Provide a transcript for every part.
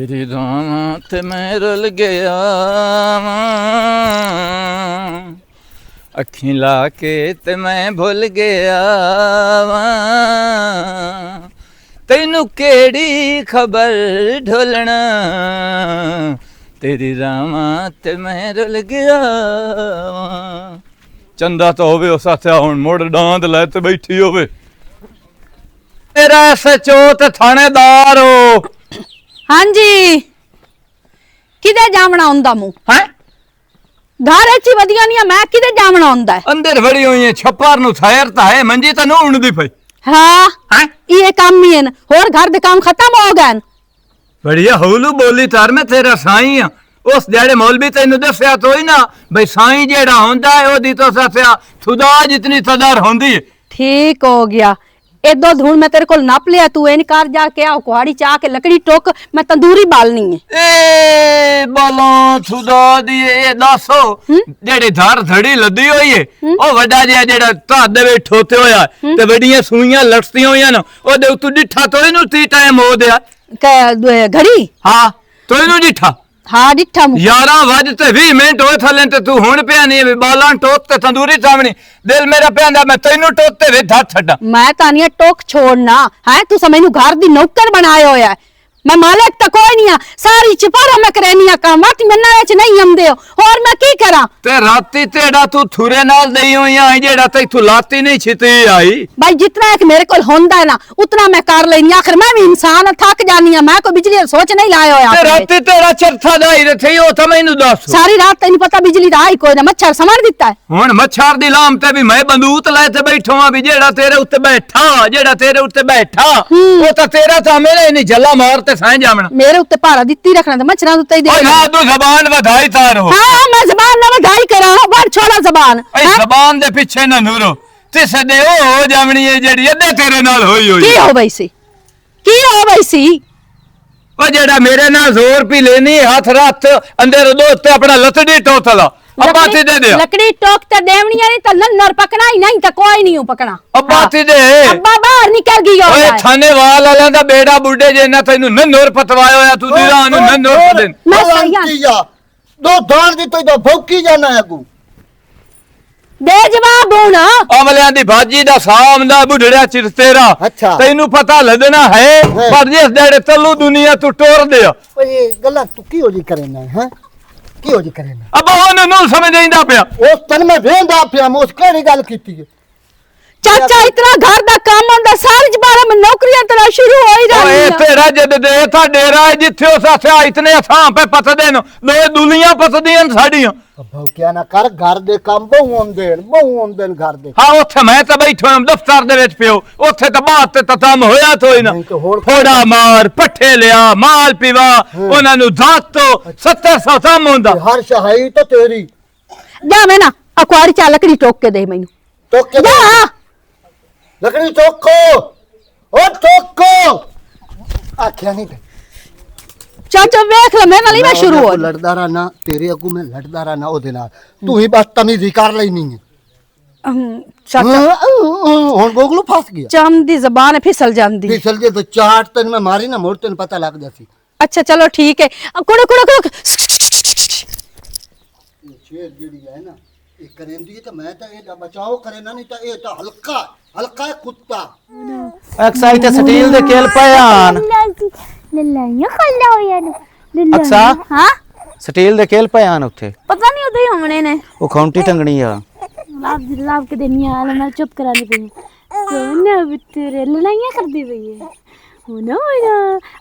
तेरी राह ते मैं रुल गया अखी ला के ते मैं भुल गया तैनू केड़ी खबर ढोलना तेरी राह ते मैं रुल गया चंदा तो होवे उस आसे हुण मुड़ डांद लै ते बैठी होवे मेरा SHO ते थानेदार हो हाँ जी किदे जावना हुंदा मुंह हैं घर च वधिया नहीं मैं किदे जावना हुंदा है अंदर बड़ी हुई है छप्पर नु थायर ता है मंजी ता नूण दी पई हाँ हैं ये काम ही है न और घर दे काम खत्म हो गए बढ़िया हौलू बोली तार मैं तेरा साईं हां उस जेड़े मौलवी तैनू दस्या तो ही ना भाई साईं जेड़ा होंदा है ओदी तो सस्या खुदा जितनी सदर होंदी है ठीक हो गया एदो धूण मैं तेरे को नाप लिया तू इन कर जाके आ कुहाड़ी चा के लकड़ी टोक मैं तंदूरी बालनी है ए बाला खुदा दी ए दसो जेड़ी धार धड़ी लदी होई है ओ वड्डा जिहा जेड़ा ता दे वे ठोते होया ते वड्डियां सूइयां लटतियां होईयां न ओदे उतों डिठा तो इनु ती टाइम हो दिया घड़ी हां तो इनु डिठा हाँ डिठा 11 वज ते 20 मिनट होए थले ते तू हुण पिया नहीं बालां टोक ते तंदूरी सामने दिल मेरा पियांदा मैं तैनू टोक ते वे धा छड्डा मैं तानिया टोक छोड़ना है तू समझ नू घर दी नौकर बनाया होया मैं मालिक तो कोई नहीं सारी चिपारा मैं करैनिया काम वाटी मन्ना विच नहीं आंदे हो और मैं की करा ते राती तेड़ा तू थुरे नाल देई होईयां जेड़ा तैथू लाती नहीं छिती आई भाई जितना एक मेरे कोल होंदा है ना उतना मैं कर लेनी आखिर मैं भी इंसान थक जानी है मैं कोई बिजली सोच नहीं लाया होया ते राती तेरा चरथा दाई रे थई ओ ता मैनू दस सारी रात तैनू पता बिजली दा आई कोई ना मच्छर समझ दिता है हुण मच्छर दी लाम ते भी मैं बंदूक लै ते बैठो हां भी जेड़ा तेरे उत्ते बैठा ओ ता तेरा ता मेरे नहीं जल्ला मार ते सह जावना मेरे उत्ते भारा दित्ती रखना ते मच्छरां दे उत्ते ही दे ओए ना तू जबान वधाई तारो हां मैं जबान ना वधाई करा बड़ छोड़ा जबान ए जबान दे पीछे ना नूरो ते सदे ओ हो जावनी है जेड़ी अदे तेरे नाल होई की हो बई सी ओ जेड़ा मेरे नाल जोर पी लेनी हाथ रात अंदर दो ते अपना लतड़ी टोथला अब्बा ती दे दे लकड़ी टोक ते देवनी नहीं तो नन्नर पकना ही नहीं तो कोई नहीं पकना अब्बा ती दे अब्बा बाहर निकल गई ओए थाने वाल वाला दा बेड़ा बुड्ढे जे ना तैनू नन्नर पतवाया होया तू दी रान नन्नर दे मैं सही दो दान दी तो भौकी जाना है तू दे जवाब होना अमलियां दी भाजी दा साम दा बुढ़ड़ा चिर तेरा अच्छा तैनू पता लगना है पर जिस जेड़े तल्लू दुनिया तू टोर दे ओ ये गल्ला तू की हो जी करेना है की हो जी करेना अब ओनु नु समझ आइंदा पिया उस तन में वेंदा पिया मैं उस केड़ी गल कीती है चाचा इतना घर दा काम होंदा सारी जबारा में नौकरियां तेरा शुरू हो ही जानी ओए तेरा जद दे था डेरा जिथे उस आसे इतने असां पे पतदे न दो दुनिया पतदियां साडियां अब क्या ना कर घर दे काम बहु आंदे घर दे हां ओथे मैं तो बैठो हम दफ्तर दे विच पियो ओथे तो बात ते ततम होया तो ही ना थोड़ा मार पट्ठे लिया माल पीवा उन्हां नु दात तो 700 तम होंदा हर शहाई तो तेरी जा मैं ना अखबारी चा लकड़ी टोक के दे मैनू तो के जा लकड़ी टोको ओ टोको आख्या नहीं चाचा देख ले मेरे नाल ही मैं शुरू हो लड़दा रहना तेरे अगू में लड़दा रहना ओदे नाल तू ही बस तमीज़ी कर लेनी है चाचा हुन गोगलू फस गया चम दी जबान फिसल जांदी फिसल जे तो चाट तन में मारी ना मोड़ तन पता लग जासी अच्छा चलो ठीक है कुड़ो शेर जेड़ी है ना ये करेंदी है तो मैं तो ए बचाओ करे ना नहीं तो ए तो हल्का है कुत्ता एक्साइट स्टील दे केल पयान लल्लाइयां खल्ला होया नु अक्सा हां स्टील दे केल पयान उथे पता नहीं उदे हमने ने वो खौंटी टंगनी आ लाभ के देनी हाल मैं चुप करानी पई सोना बितरे लल्लाइयां कर दी पई है होना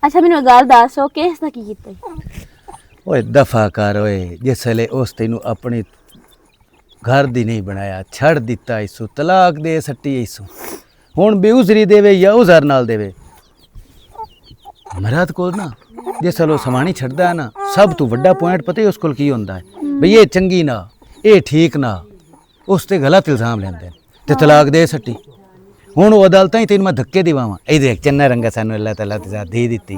अच्छा मैंने गाल दासो केस ना की कीता ओए दफा कर ओए जिसले उस तैनू अपनी घर दी नहीं बनाया छड़ दिता इसू तलाक दे सट्टी इसू हुण बेउजरी देवे या उजर नाल देवे मराद को ना जिसलो समानी छड़दा है ना सब तू वड्डा पॉइंट पता है उस कोल की होंदा है भई ये चंगी ना ये ठीक ना उस ते गलत इल्जाम लेंदे ते तलाक दे सट्टी हुण वो अदालतां ही तैनू मैं धक्के दिवावां ए देख चन्ना रंगा सानू अल्लाह ताला ते ज़ात दे दित्ती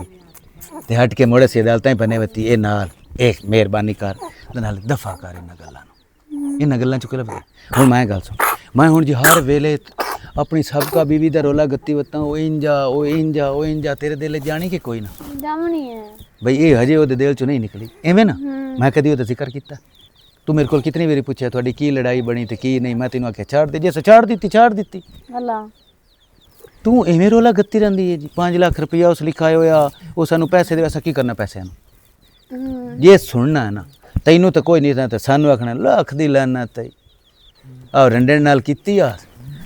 ते हट के मोड़े से अदालतां ही बने वती ए नाल एक मेहरबानी कर ते नाल दफा कर इन्हां गल्लां नूं इन्हां गल्लां चुक लव हुण मैं गल सुन मैं हुण जी हर वेले अपनी सबका बीवी दा रोला गत्ती वत्ता ओ इंजा तेरे दिल च जानी कि कोई ना जामनी है भाई ये हजे ओदे दिल चों नहीं निकली एवें ना मैं कदी ओदा जिक्र कीता तू मेरे को कितनी बारी पूछया थोड़ी की लड़ाई बनी ते की नहीं मैं तेनों आख्या छाड़ दे जे छाड़ दी अल्लाह तू एवें रोला गत्ती रहिंदी है जी 5 लाख रुपया उस लिखाया होया वो सानू पैसे दे, असा की करना पैसे नू जे सुनना है ना तैनू तो कोई नहीं था सानू आखना लख दी लानत है आ रंडन नाल कीती आ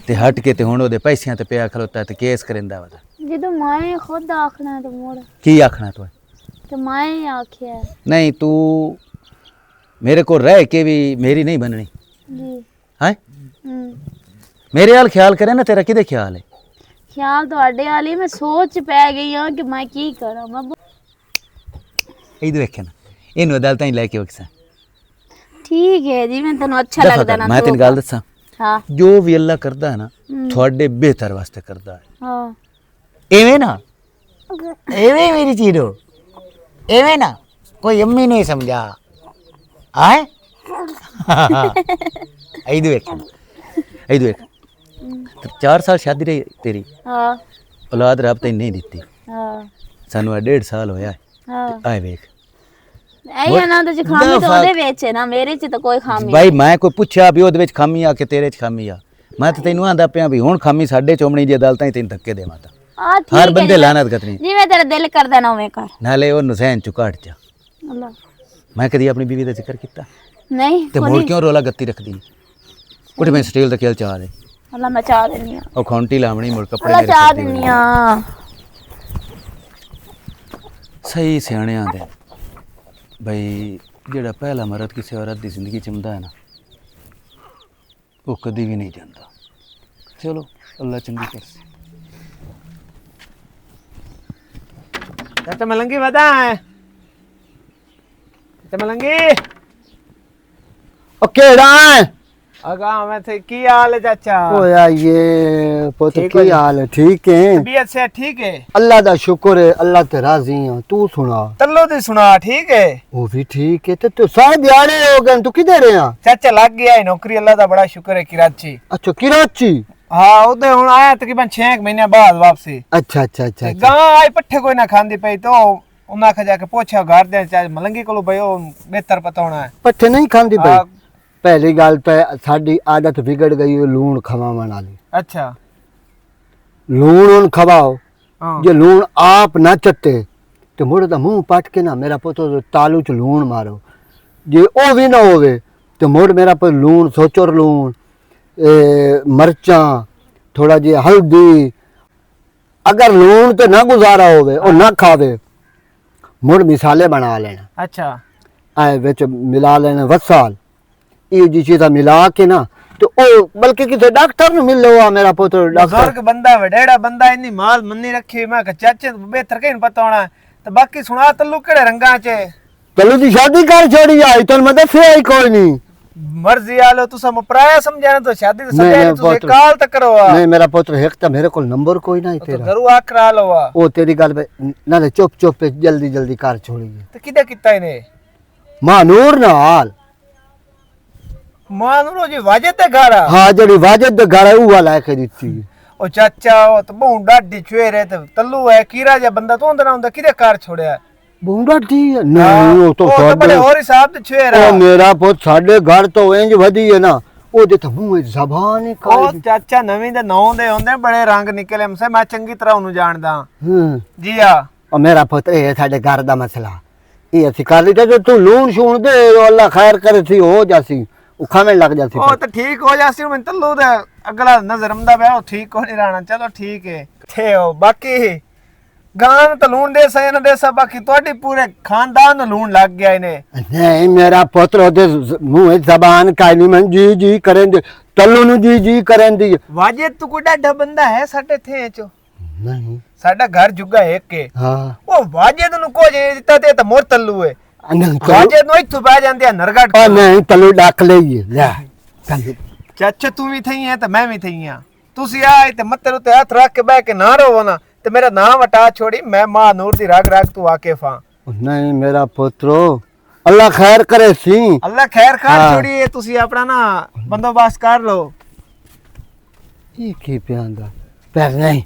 ते हट के ते हुण ओदे पैसियां ते पिया खलोता ते केस करिंदा वा ਜਦੋਂ ਮੈਂ ਖੁਦ ਆਖਣਾ ਤੇ ਮੋੜ की आखना तू ਤੇ ਮੈਂ ਹੀ ਆਖਿਆ नहीं तू मेरे को रह के भी मेरी नहीं बननी ਜੀ है मेरे हाल ख्याल करे ना तेरा किदे ख्याल है ਖਿਆਲ ਤੁਹਾਡੇ ਵਾਲੀ ਮੈਂ ਸੋਚ ਪੈ ਗਈ ਹਾਂ ਕਿ ਮੈਂ ਕੀ ਕਰਾਂ ਮੈਂ इधर देखे ना इन अदालतां लैके वक्सा ठीक है जी मैं तेन अच्छा लगदा ना मैं तेन गल दसा हाँ जो भी अल्लाह करदा है ना थोड़े बेहतर वास्ते करदा है हाँ एवें ना एवें मेरी चीरो एवें ना कोई अम्मी नहीं समझा आए इधर देख 4 साल शादी रही तेरी हाँ औलाद रब तैन नहीं दिती हाँ सानू 1.5 साल होया हाँ आए वेख ਇਹ ਨਾ ਤੇ ਖਾਮੀ ਤਾਂ ਉਹਦੇ ਵਿੱਚ ਹੈ ਨਾ ਮੇਰੇ ਚ ਤਾਂ ਕੋਈ ਖਾਮੀ भाई मैं कोई पूछा भी ਉਹਦੇ ਵਿੱਚ ਖਾਮੀ ਆ ਕਿ ਤੇਰੇ ਚ ਖਾਮੀ ਆ ਮੈਂ ਤਾਂ ਤੈਨੂੰ ਆਂਦਾ ਪਿਆ ਵੀ ਹੁਣ ਖਾਮੀ ਸਾਡੇ ਚੋਮਣੀ ਦੀ ਅਦਾਲਤਾਂ ਹੀ ਤੈਨੂੰ ਧੱਕੇ ਦੇਵਾਂ ਤਾਂ ਆ ਠੀਕ ਹਰ ਬੰਦੇ ਲਾਨਤ ਕਰਨੀ ਜਿਵੇਂ ਤੇਰਾ ਦਿਲ ਕਰਦਾ ਨਾ ਉਵੇਂ ਕਰ ਨਾਲੇ ਉਹ ਨੁਸੈਨ ਚੁ ਘਟ ਜਾ ਅੱਲਾ ਮੈਂ ਕਦੀ ਆਪਣੀ ਬੀਵੀ ਦਾ ਜ਼ਿਕਰ ਕੀਤਾ ਨਹੀਂ ਤੇ ਮੋੜ ਕਿਉਂ ਰੋਲਾ ਗੱਤੀ ਰੱਖਦੀ ਉੱਠ ਮੈਂ ਸਟੀਲ ਦਾ ਖੇਲ ਚਾਹ ਦੇ ਅੱਲਾ ਮੈਂ ਚਾਹ ਦਿੰਨੀ ਆ ਉਹ ਖੌਂਟੀ ਲਾਵਣੀ ਮੁੜ ਕੱਪੜੇ ਅੱਲਾ ਮੇਰੇ ਚਾਹ ਸਿਰ ਤੇ ਦਿੰਨੀ ਆ ਸਹੀ ਸਿਆਣਿਆਂ ਦੇ ਬਈ ਜਿਹੜਾ ਪਹਿਲਾ ਮਰਦ ਕਿਸੇ ਔਰਤ ਦੀ ਜ਼ਿੰਦਗੀ ਚ ਹੁੰਦਾ ਹੈ ਨਾ ਉਹ ਕਦੀ ਵੀ ਨਹੀਂ ਜਾਂਦਾ ਚਲੋ ਅੱਲਾ ਚੰਗੀ ਕਰਸੇ ਚਾਚਾ ਮਲੰਗੀ ਵਦਾ ਹੈ ਚਾਚਾ ਮਲੰਗੀ ओ केड़ा है ਅਗਾ ਮੈਂ ਤੇ ਕੀ ਹਾਲ ਹੈ ਚਾਚਾ ओ यार ये पुत ठीक हो की जी? हाल है ठीक है ਤਬੀਅਤ ਸੇ ਠੀਕ ਹੈ अल्लाह दा शुक्र है अल्लाह ते राजी है तू सुना ਤੱਲੋ ਦੀ ਸੁਣਾ ਠੀਕ ਹੈ वो भी ठीक है तो सारे दिहाड़े हो गए तू किधर है ਚਾਚਾ ਲੱਗ ਗਿਆ ਹੈ ਨੌਕਰੀ ਅੱਲਾ ਦਾ ਬੜਾ ਸ਼ੁਕਰ ਹੈ ਕਰਾਚੀ अच्छा कराची ਹਾਂ ਉਹਦੇ ਹੁਣ ਆਇਆ ਤਕਰੀਬਨ 6 ਮਹੀਨੇ ਬਾਅਦ ਵਾਪਸੀ अच्छा अच्छा अच्छा ਤੇ ਗਾਂ ਆਈ ਪੱਠੇ ਕੋਈ ਨਾ ਖਾਂਦੀ ਪਈ ਤੋ ਉਹਨਾਂ ਖਾ ਜਾ ਕੇ ਪੁੱਛਿਆ ਘਰ ਦੇ ਚਾਹ ਮਲੰਗੀ ਕੋਲੋਂ ਬਈ ਉਹ ਬਿਹਤਰ ਪਤਾ ਹੋਣਾ ਹੈ पट्ठे नहीं खांदी हाँ। भाई पहली गल तो साडी आदत बिगड़ गई है लूण खवावन वाली ਅੱਛਾ लूण उन खवाओ ਹਾਂ जे लूण आप ना चट्टे तो मुड़ दा मुंह पट के ना मेरा पुत्र तालू च लूण मारो जे ओ भी ना होवे तो मुड़ मेरा पुत्र लूण सोचर लूण मरचा थोड़ा जी हल्दी अगर लूण तो ना गुजारा होवे और ना खावे मुड़ मिसाले बना लेना ਅੱਛਾ आए विच मिला लेना वसाल ये जी चीज़ा मिला के ना तो ओ बल्कि किसी डॉक्टर ने मिल लो मेरा पुत्र डॉक्टर ਬਜ਼ੁਰਗ ਬੰਦਾ ਵਡੇੜਾ ਬੰਦਾ ਇੰਨੀ ਮਾਲ ਮੰਨੀ ਰੱਖੀ ਮੈਂ ਕਿ ਚਾਚੇ ਨੂੰ ਬਿਹਤਰ ਕਿਹਨੂੰ ਪਤਾ ਹੋਣਾ ਤੇ ਬਾਕੀ ਸੁਣਾ ਤੱਲੂ ਕਿਹੜੇ ਰੰਗਾਂ 'ਚ चलो जी शादी कर छोड़ी आई तो मैं दसिया ही कोई नहीं ਮਰਜ਼ੀ ਆਲੋ ਤੁਸੀਂ ਮਪਰਾਇਆ ਸਮਝਣਾ ਤਾਂ ਸ਼ਾਦੀ ਤਾਂ नहीं, ਸਮਝਿਆ नहीं, ਤੁਸੀਂ पुत्र। ਕਾਲ ਤੱਕ ਕਰਵਾ नहीं मेरा पुत्र एक तो मेरे को नंबर कोई नहीं तेरा ਘਰੂ ਆ ਕਰਾ ਲਵਾ ओ तेरी गल पे ना चुप चुप पे जल्दी जल्दी कर छोड़ी ਤੇ ਕਿਹਦਾ ਕੀਤਾ ਇਹਨੇ मानूर ना हाल ਮਾਂ ਨੂੰ ਰੋਜੀ ਵਾਜੇ ਤੇ ਘਰ ਆ हाँ जड़ी वाजिद घर है वो वाला के दीती ਉਹ ਚਾਚਾ ਉਹ ਤਾਂ ਬਹੁ ਡਾਡੀ ਚੁਏਰੇ ਤੇ ਤੱਲੂ ਹੈ ਕੀਰਾ ਜਿਹਾ ਬੰਦਾ ਤੋਂ ਅੰਦਰ ਆਉਂਦਾ ਕਿਹਦੇ ਘਰ ਛੋੜਿਆ बूंदा दी नहीं वो तो ਉਹ ਤਾਂ ਬੜੇ साडे ਹੋਰ ਹਿਸਾਬ ਤੇ ਚੁਏਰਾ ओ मेरा पुत्र साडे घर तो इंज वधी है ना ओ दे तो मुंह जबान ही ਉਹ काली ਚਾਚਾ ਨਵੀਂ ਦੇ ਨੌਂ ਦੇ ਹੁੰਦੇ ਬੜੇ ਰੰਗ ਨਿਕਲੇ ਮਸੇ ਮੈਂ ਚੰਗੀ ਤਰ੍ਹਾਂ ਉਹਨੂੰ ਜਾਣਦਾ ਜੀ ਆ और मेरा पुत्र ये साडे घर दा मसला ये असि कर लीता जो तू लूण शूण दे अल्लाह खैर करे थी हो जासी उखावे लग जासी ਉਹ ਤਾਂ ਠੀਕ ਹੋ ਜਾਸੀ ਮੈਂ ਤੱਲੂ ਦੇ ਅਗਲਾ ਨਜ਼ਰ ਆਉਂਦਾ ਪਿਆ ਉਹ ਠੀਕ ਹੋ ਨਹੀਂ ਰਹਿਣਾ ਚਲੋ ਠੀਕ ਹੈ ਤੇ ਉਹ ਬਾਕੀ ਗਾਂ ਤਾਂ ਲੂਣ ਦੇ ਸਹੀ ਨਾ ਦੇ ਸਾ ਬਾਕੀ ਤੁਹਾਡੀ ਪੂਰੇ ਖਾਨਦਾਨ ਨੂੰ ਲੂਣ ਲੱਗ ਗਿਆ ਇਹਨੇ नहीं मेरा पुत्र ओदे मुंह जबान काई नहीं मन जी जी करें दे तल्लू नु जी जी करें दी ਵਾਜੇ ਤੂੰ ਕੋਈ ਡਾਢਾ ਬੰਦਾ ਹੈ ਸਾਡੇ ਥੇ ਚ नहीं ਸਾਡਾ ਘਰ ਜੁਗਾ ਇੱਕ ਹੈ हाँ ਉਹ ਵਾਜੇ ਨੂੰ ਕੋ ਜੇ ਦਿੱਤਾ ਤੇ ਤਾਂ ਮੋਰ ਤੱਲੂ ਹੈ नहीं ਵਾਜੇ ਨੂੰ ਇੱਥੋਂ ਬਹਿ ਜਾਂਦੇ ਆ ਨਰਗੜ ओ नहीं तल्लू डाक ले ले चल ਚਾਚਾ ਤੂੰ ਵੀ ਥਈ ਹੈ ਤੇ ਮੈਂ ਵੀ ਥਈ ਹਾਂ ਤੁਸੀਂ ਆਏ ਤੇ ਮੱਥੇ ਉੱਤੇ ਹੱਥ ਰੱਖ ਕੇ ਬਹਿ ਕੇ ਨਾ ਰੋਵੋ ਨਾ ਤੇ ਮੇਰਾ ਨਾਮ ਵਟਾ ਛੋੜੀ ਮੈਂ ਮਾਂ ਨੂਰ ਦੀ ਰਾਗ ਰਾਗ ਤੂੰ ਵਾਕਿਫ ਹਾਂ नहीं मेरा पुत्र अल्लाह खैर करे सी ਅੱਲਾ ਖੈਰ ਖਾਰ ਹਾਂ। ਛੋੜੀ ਤੁਸੀਂ ਆਪਣਾ ਨਾ ਬੰਦੋਬਸਤ ਕਰ ਲਓ ਇਹ ਕੀ ਪਿਆਂਦਾ ਪਰ ਨਹੀਂ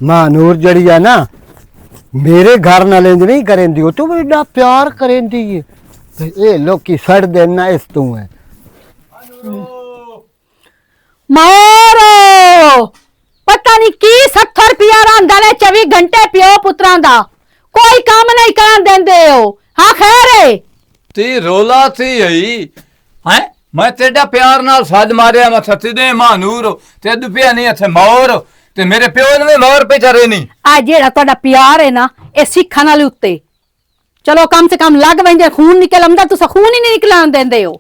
ਮਾਂ ਨੂਰ ਜੜੀ ਆ ਨਾ ਮੇਰੇ ਘਰ ਨਾਲ ਇੰਜ ਨਹੀਂ ਕਰੇਂਦੀ ਉਹ ਤੂੰ ਬੜਾ ਪਿਆਰ ਕਰੇਂਦੀ ਏ ਤੇ ਇਹ ਲੋਕੀ ਛੱਡ ਦੇਣਾ ਇਸ ਤੂੰ ਹੈ ਮਾਰੋ ਪਤਾ ਨਹੀਂ ਕੀ 70 ਰੁਪਿਆ ਰਾਂਦਾ ਨੇ 24 ਘੰਟੇ ਪਿਓ ਪੁੱਤਰਾਂ ਦਾ ਕੋਈ ਕੰਮ ਨਹੀਂ ਕਰਨ ਦਿੰਦੇ ਹੋ ਹਾਂ ਖੈਰ ਏ ਤੀ ਰੋਲਾ ਸੀ ਹਈ ਹੈ ਮੈਂ ਤੇਡਾ ਪਿਆਰ ਨਾਲ ਸੱਜ ਮਾਰਿਆ ਮੈਂ ਸੱਤੀ ਦੇ ਮਾਨੂਰ ਤੇ ਦੁਪਿਆ ਨਹੀਂ ਇੱਥੇ ਮੌਰ ਤੇ ਮੇਰੇ ਪਿਓ ਨੇ ਵੀ ਮੌਰ ਪੇ ਚਰੇ ਨਹੀਂ ਆ ਜਿਹੜਾ ਤੁਹਾਡਾ ਪਿਆਰ ਹੈ ਨਾ ਇਹ ਸਿੱਖਾਂ ਨਾਲ ਉੱਤੇ ਚਲੋ ਕਮ ਸੇ ਕਮ ਲੱਗ ਵੰਜੇ ਖੂਨ ਨਿਕਲ ਆਉਂਦਾ ਤੁਸੀਂ ਖੂਨ ਹੀ ਨਹੀਂ ਨਿਕਲਣ ਦਿੰਦੇ ਹੋ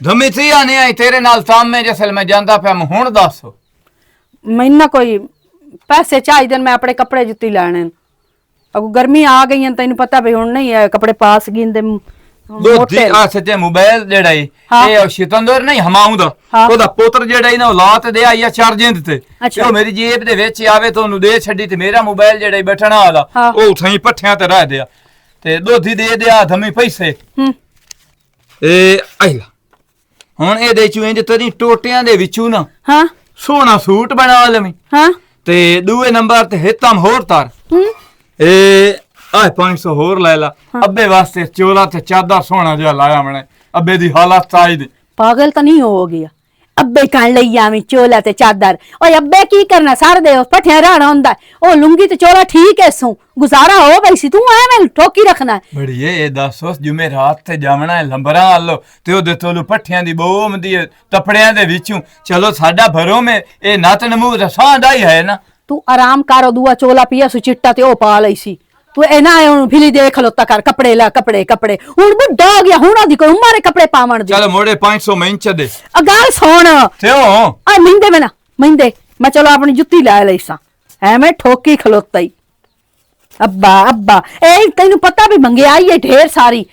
ਧਮੀ ਸੀ ਆਨੇ ਆਈ ਤੇਰੇ ਨਾਲ ਸਾਹਮਣੇ ਜਿਸਲ ਮੈਂ ਜਾਂਦਾ ਪਿਆ ਮੈਂ ਹੁਣ ਦੱਸ ਮੈਨੂੰ ਕੋਈ ਪੈਸੇ ਚਾਹੀਦੇ ਨੇ ਮੈਂ ਆਪਣੇ ਕੱਪੜੇ ਜੁੱਤੀ ਲੈਣੇ ਅਗੋ ਗਰਮੀ ਆ ਗਈ ਹੈ ਤੈਨੂੰ ਪਤਾ ਵੀ ਹੁਣ ਨਹੀਂ ਹੈ ਕੱਪੜੇ ਪਾਸ ਗਿੰਦੇ ਦੋਦੀ ਆ ਸੱਚੇ ਮੋਬਾਈਲ ਜਿਹੜਾ ਈ ਇਹ ਸ਼ਿਤੰਦਰ ਨਹੀਂ ਹਮਾਉਂ ਦਾ ਉਹਦਾ ਪੁੱਤਰ ਜਿਹੜਾ ਈ ਨਾ ਔਲਾਦ ਦੇ ਆਇਆ ਚਾਰਜਿੰਗ ਤੇ ਉਹ ਮੇਰੀ ਜੇਬ ਦੇ ਵਿੱਚ ਆਵੇ ਤਾਂ ਉਹਨੂੰ ਦੇ ਛੱਡੀ ਤੇ ਮੇਰਾ ਮੋਬਾਈਲ ਜਿਹੜਾ ਈ ਬੈਠਣਾ ਆਦਾ ਉਹ ਉਥਾਂ ਪੱਠਿਆਂ ਤੇ ਰਹਿ ਦਿਆ ਤੇ ਦੋਦੀ ਦੇ ਦਿਆ ਧਮੀ ਪੈਸੇ ਇਹ ਆਇਲਾ ਹੁਣ ਇਹਦੇ ਚੋਂ ਇੰਜ ਤੇਰੀ ਟੋਟਿਆਂ ਦੇ ਵਿੱਚੋਂ ਨਾ ਹਾਂ ਸੋਹਣਾ ਸੂਟ ਬਣਾ ਲਵੀਂ ਹਾਂ ਤੇ ਦੂਏ ਨੰਬਰ ਤੇ ਹਿੱਤਮ ਹੋਰ ਤਾਰ ਇਹ ਆਹ 500 ਹੋਰ ਲੈ ਲਾ ਅੱਬੇ ਵਾਸਤੇ ਚੋਲਾ ਤੇ ਚਾਦਰ ਸੋਹਣਾ ਜਿਹਾ ਲਾਇਆ ਮੈਨੇ ਅੱਬੇ ਦੀ ਹਾਲਤ ਚਾਹੀ ਦੀ ਪਾਗਲ ਤਾਂ ਨਹੀਂ ਹੋ ਗਿਆ ਅੱਬੇ ਕਹਿਣ ਲਈ ਆਵੀਂ ਚੋਲਾ ਤੇ ਚਾਦਰ ਓਏ ਅੱਬੇ ਕੀ ਕਰਨਾ ਸਾਰ ਦੇ ਪੱਠਿਆ ਰਹਿਣਾ ਹੁੰਦਾ ਉਹ ਲੁੰਗੀ ਤੇ ਚੋਲਾ ਠੀਕ ਐ ਸੂ ਗੁਜ਼ਾਰਾ ਹੋ ਬਈ ਸੀ ਤੂੰ ਐਵੇਂ ਠੋਕੀ ਰੱਖਣਾ ਬੜੀਏ ਇਹ ਦੱਸੋ ਜੁਮੇ ਰਾਤ ਤੇ ਜਾਵਣਾ ਹੈ ਲੰਬਰਾਂ ਆਲੋ ਤੇ ਉਹਦੇ ਤੋਲੂ ਪੱਠਿਆਂ ਦੀ ਬੋਮ ਦੀ ਤਪੜਿਆਂ ਦੇ ਵਿੱਚੋਂ ਚਲੋ ਸਾਡਾ ਭਰੋ ਮੇ ਇਹ ਨਤ ਨਮੂ ਰਸਾਂ ਦਾ ਹੀ ਹੈ ਨਾ ਤੂੰ ਆਰਾਮ ਕਰ ਦੂਆ ਚੋਲਾ ਪੀਆ ਸੁ ਚਿੱਟਾ ਤੇ ਉਹ ਪਾ ਲਈ ਸੀ ਤੂੰ ਇਹਨਾਂ ਹੁਣ ਫਿਲੀ ਦੇਖ ਖਲੋਤਾ ਕਰ ਕੱਪੜੇ ਲਾ ਕੱਪੜੇ ਹੁਣ ਬੁੱਢਾ ਹੋ ਗਿਆ ਹੁਣ ਉਹਦੀ ਕੋਈ ਉਮਰ ਕੱਪੜੇ ਪਾਵਣ ਦੀ ਚਲ ਮੋੜੇ 500 ਮੈਂ ਇੰਚ ਦੇ ਆ ਗੱਲ ਸੁਣ ਥਿਓ ਆ ਮਿੰਦੇ ਮੈਂ ਚਲੋ ਆਪਣੀ ਜੁੱਤੀ ਲੈ ਲਈ ਸਾਂ ਐਵੇਂ ਠੋਕੀ ਖਲੋਤਾ ਹੀ ਅੱਬਾ ਇਹ ਤੈਨੂੰ ਪਤਾ ਵੀ ਮੰਗਿਆਈ ਹੈ ਢੇਰ ਸਾਰੀ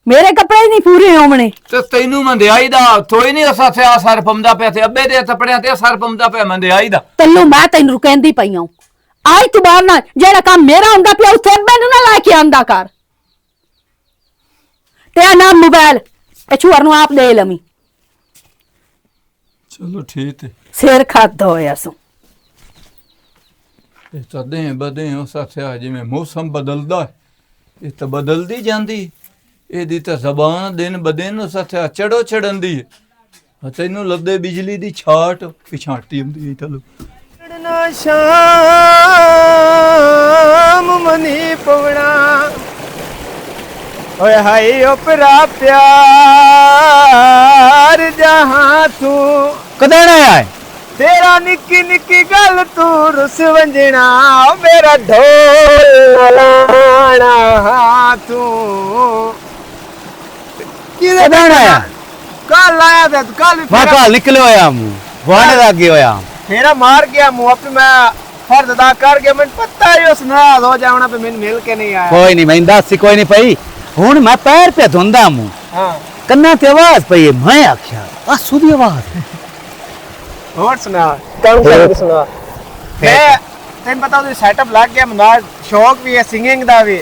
ਮੇਰੇ ਕੱਪੜੇ ਨਹੀਂ ਪੂਰੇ ਹੋਵਣੇ ਤੇ ਤੈਨੂੰ ਮੰਦਿਆਈ ਦਾ ਥੋਈ ਨਹੀਂ ਅਸਾ ਤੇ ਅਸਰ ਪੰਦਾ ਪਿਆ ਤੇ ਅੱਬੇ ਦੇ ਤਪੜਿਆਂ ਤੇ ਅਸਰ ਪੰਦਾ ਪਿਆ ਮੰਦਿਆਈ ਦਾ ਤੈਨੂੰ ਰੁਕੈਂਦੀ ਪਈ ਹਾਂ ਆਈ ਤੂੰ ਬਾਹਰ ਨਾ ਜਿਹੜਾ ਕੰਮ ਮੇਰਾ ਹੁੰਦਾ ਪਿਆ ਉੱਥੇ ਮੈਨੂੰ ਨਾ ਲੈ ਕੇ ਆਂਦਾ ਕਰ ਤੇ ਆ ਨਾ ਮੋਬਾਈਲ ਇਹ ਛੁਆਰ ਨੂੰ ਆਪ ਦੇ ਲਵੀਂ ਚਲੋ ਠੀਕ ਹੈ ਸਿਰ ਖਾਦਾ ਹੋਇਆ ਸੋ ਇਹ ਤਦੇ ਬਦੇ ਹੋ ਸਾਥਿਆ ਜਿਵੇਂ ਮੌਸਮ ਬਦਲਦਾ ਇਹ ਤਾਂ ਬਦਲਦੀ ਜਾਂਦੀ ਇਹਦੀ ਤਾਂ ਜ਼ਬਾਨ ਦਿਨ ਬਦਿਨ ਸਾਥਿਆ ਚੜੋ ਚੜੰਦੀ ਹੈ ਤੈਨੂੰ ਲੱਦੇ ਬਿਜਲੀ ਦੀ ਛਾਟ ਪਿਛਾਂਟੀ ਹੁੰਦੀ ਹੈ ਚਲੋ ਨਾ ਸ਼ਾਮ ਮਨੀ ਪਵਣਾ ਓਏ ਹਾਏ ਉਪਰਾ ਪਿਆਰ ਜਹਾਂ ਤੂੰ ਕਦੇ ਨਾ ਆਇਆ ਤੇਰਾ ਨਿੱਕੀ ਨਿੱਕੀ ਗੱਲ ਤੂੰ ਰੁੱਸ ਵੰਜਣਾ ਮੇਰਾ ਢੋਲ ਲਾਣਾ ਤੂੰ ਕਦੇ ਨਾ ਆਇਆ ਕੱਲ ਆਇਆ ਤੇ ਕੱਲ ਮੈਂ ਕੱਲ ਨਿਕਲੇ ਹੋਇਆ ਮੂੰ ਵਾਣੇ ਦਾ ਅੱਗੇ ਹੋਇਆ ਮੇਰਾ ਮਾਰ ਗਿਆ ਮੂੰਹ ਆਪੇ ਮੈਂ ਫਰਜ਼ ਅਦਾ ਕਰ ਗਿਆ ਮੈਨੂੰ ਪਤਾ ਹੀ ਉਸ ਨਾਰਾਜ਼ ਹੋ ਜਾਵਣਾ ਪੇ ਮੈਨੂੰ ਮਿਲ ਕੇ ਨਹੀਂ ਆਇਆ ਕੋਈ ਨਹੀਂ ਮੈਂ ਦੱਸ ਕੋਈ ਨਹੀਂ ਪਈ ਹੁਣ ਮੈਂ ਪੈਰ पे ਧੁੰਦਾ ਮੂੰ ਹਾਂ ਕੰਨਾਂ ਤੇ ਆਵਾਜ਼ ਪਈ ਮੈਂ ਆਖਿਆ ਆ ਸੁਦੀ ਆਵਾਜ਼ ਹੋਰ ਸੁਣਾ ਕੰਮ ਕਰ ਸੁਣਾ ਮੈਂ ਤੈਨੂੰ ਪਤਾ ਉਹ ਸੈਟਅਪ ਲੱਗ ਗਿਆ ਮੈਨੂੰ ਸ਼ੌਕ ਵੀ ਹੈ ਸਿੰਗਿੰਗ ਦਾ ਵੀ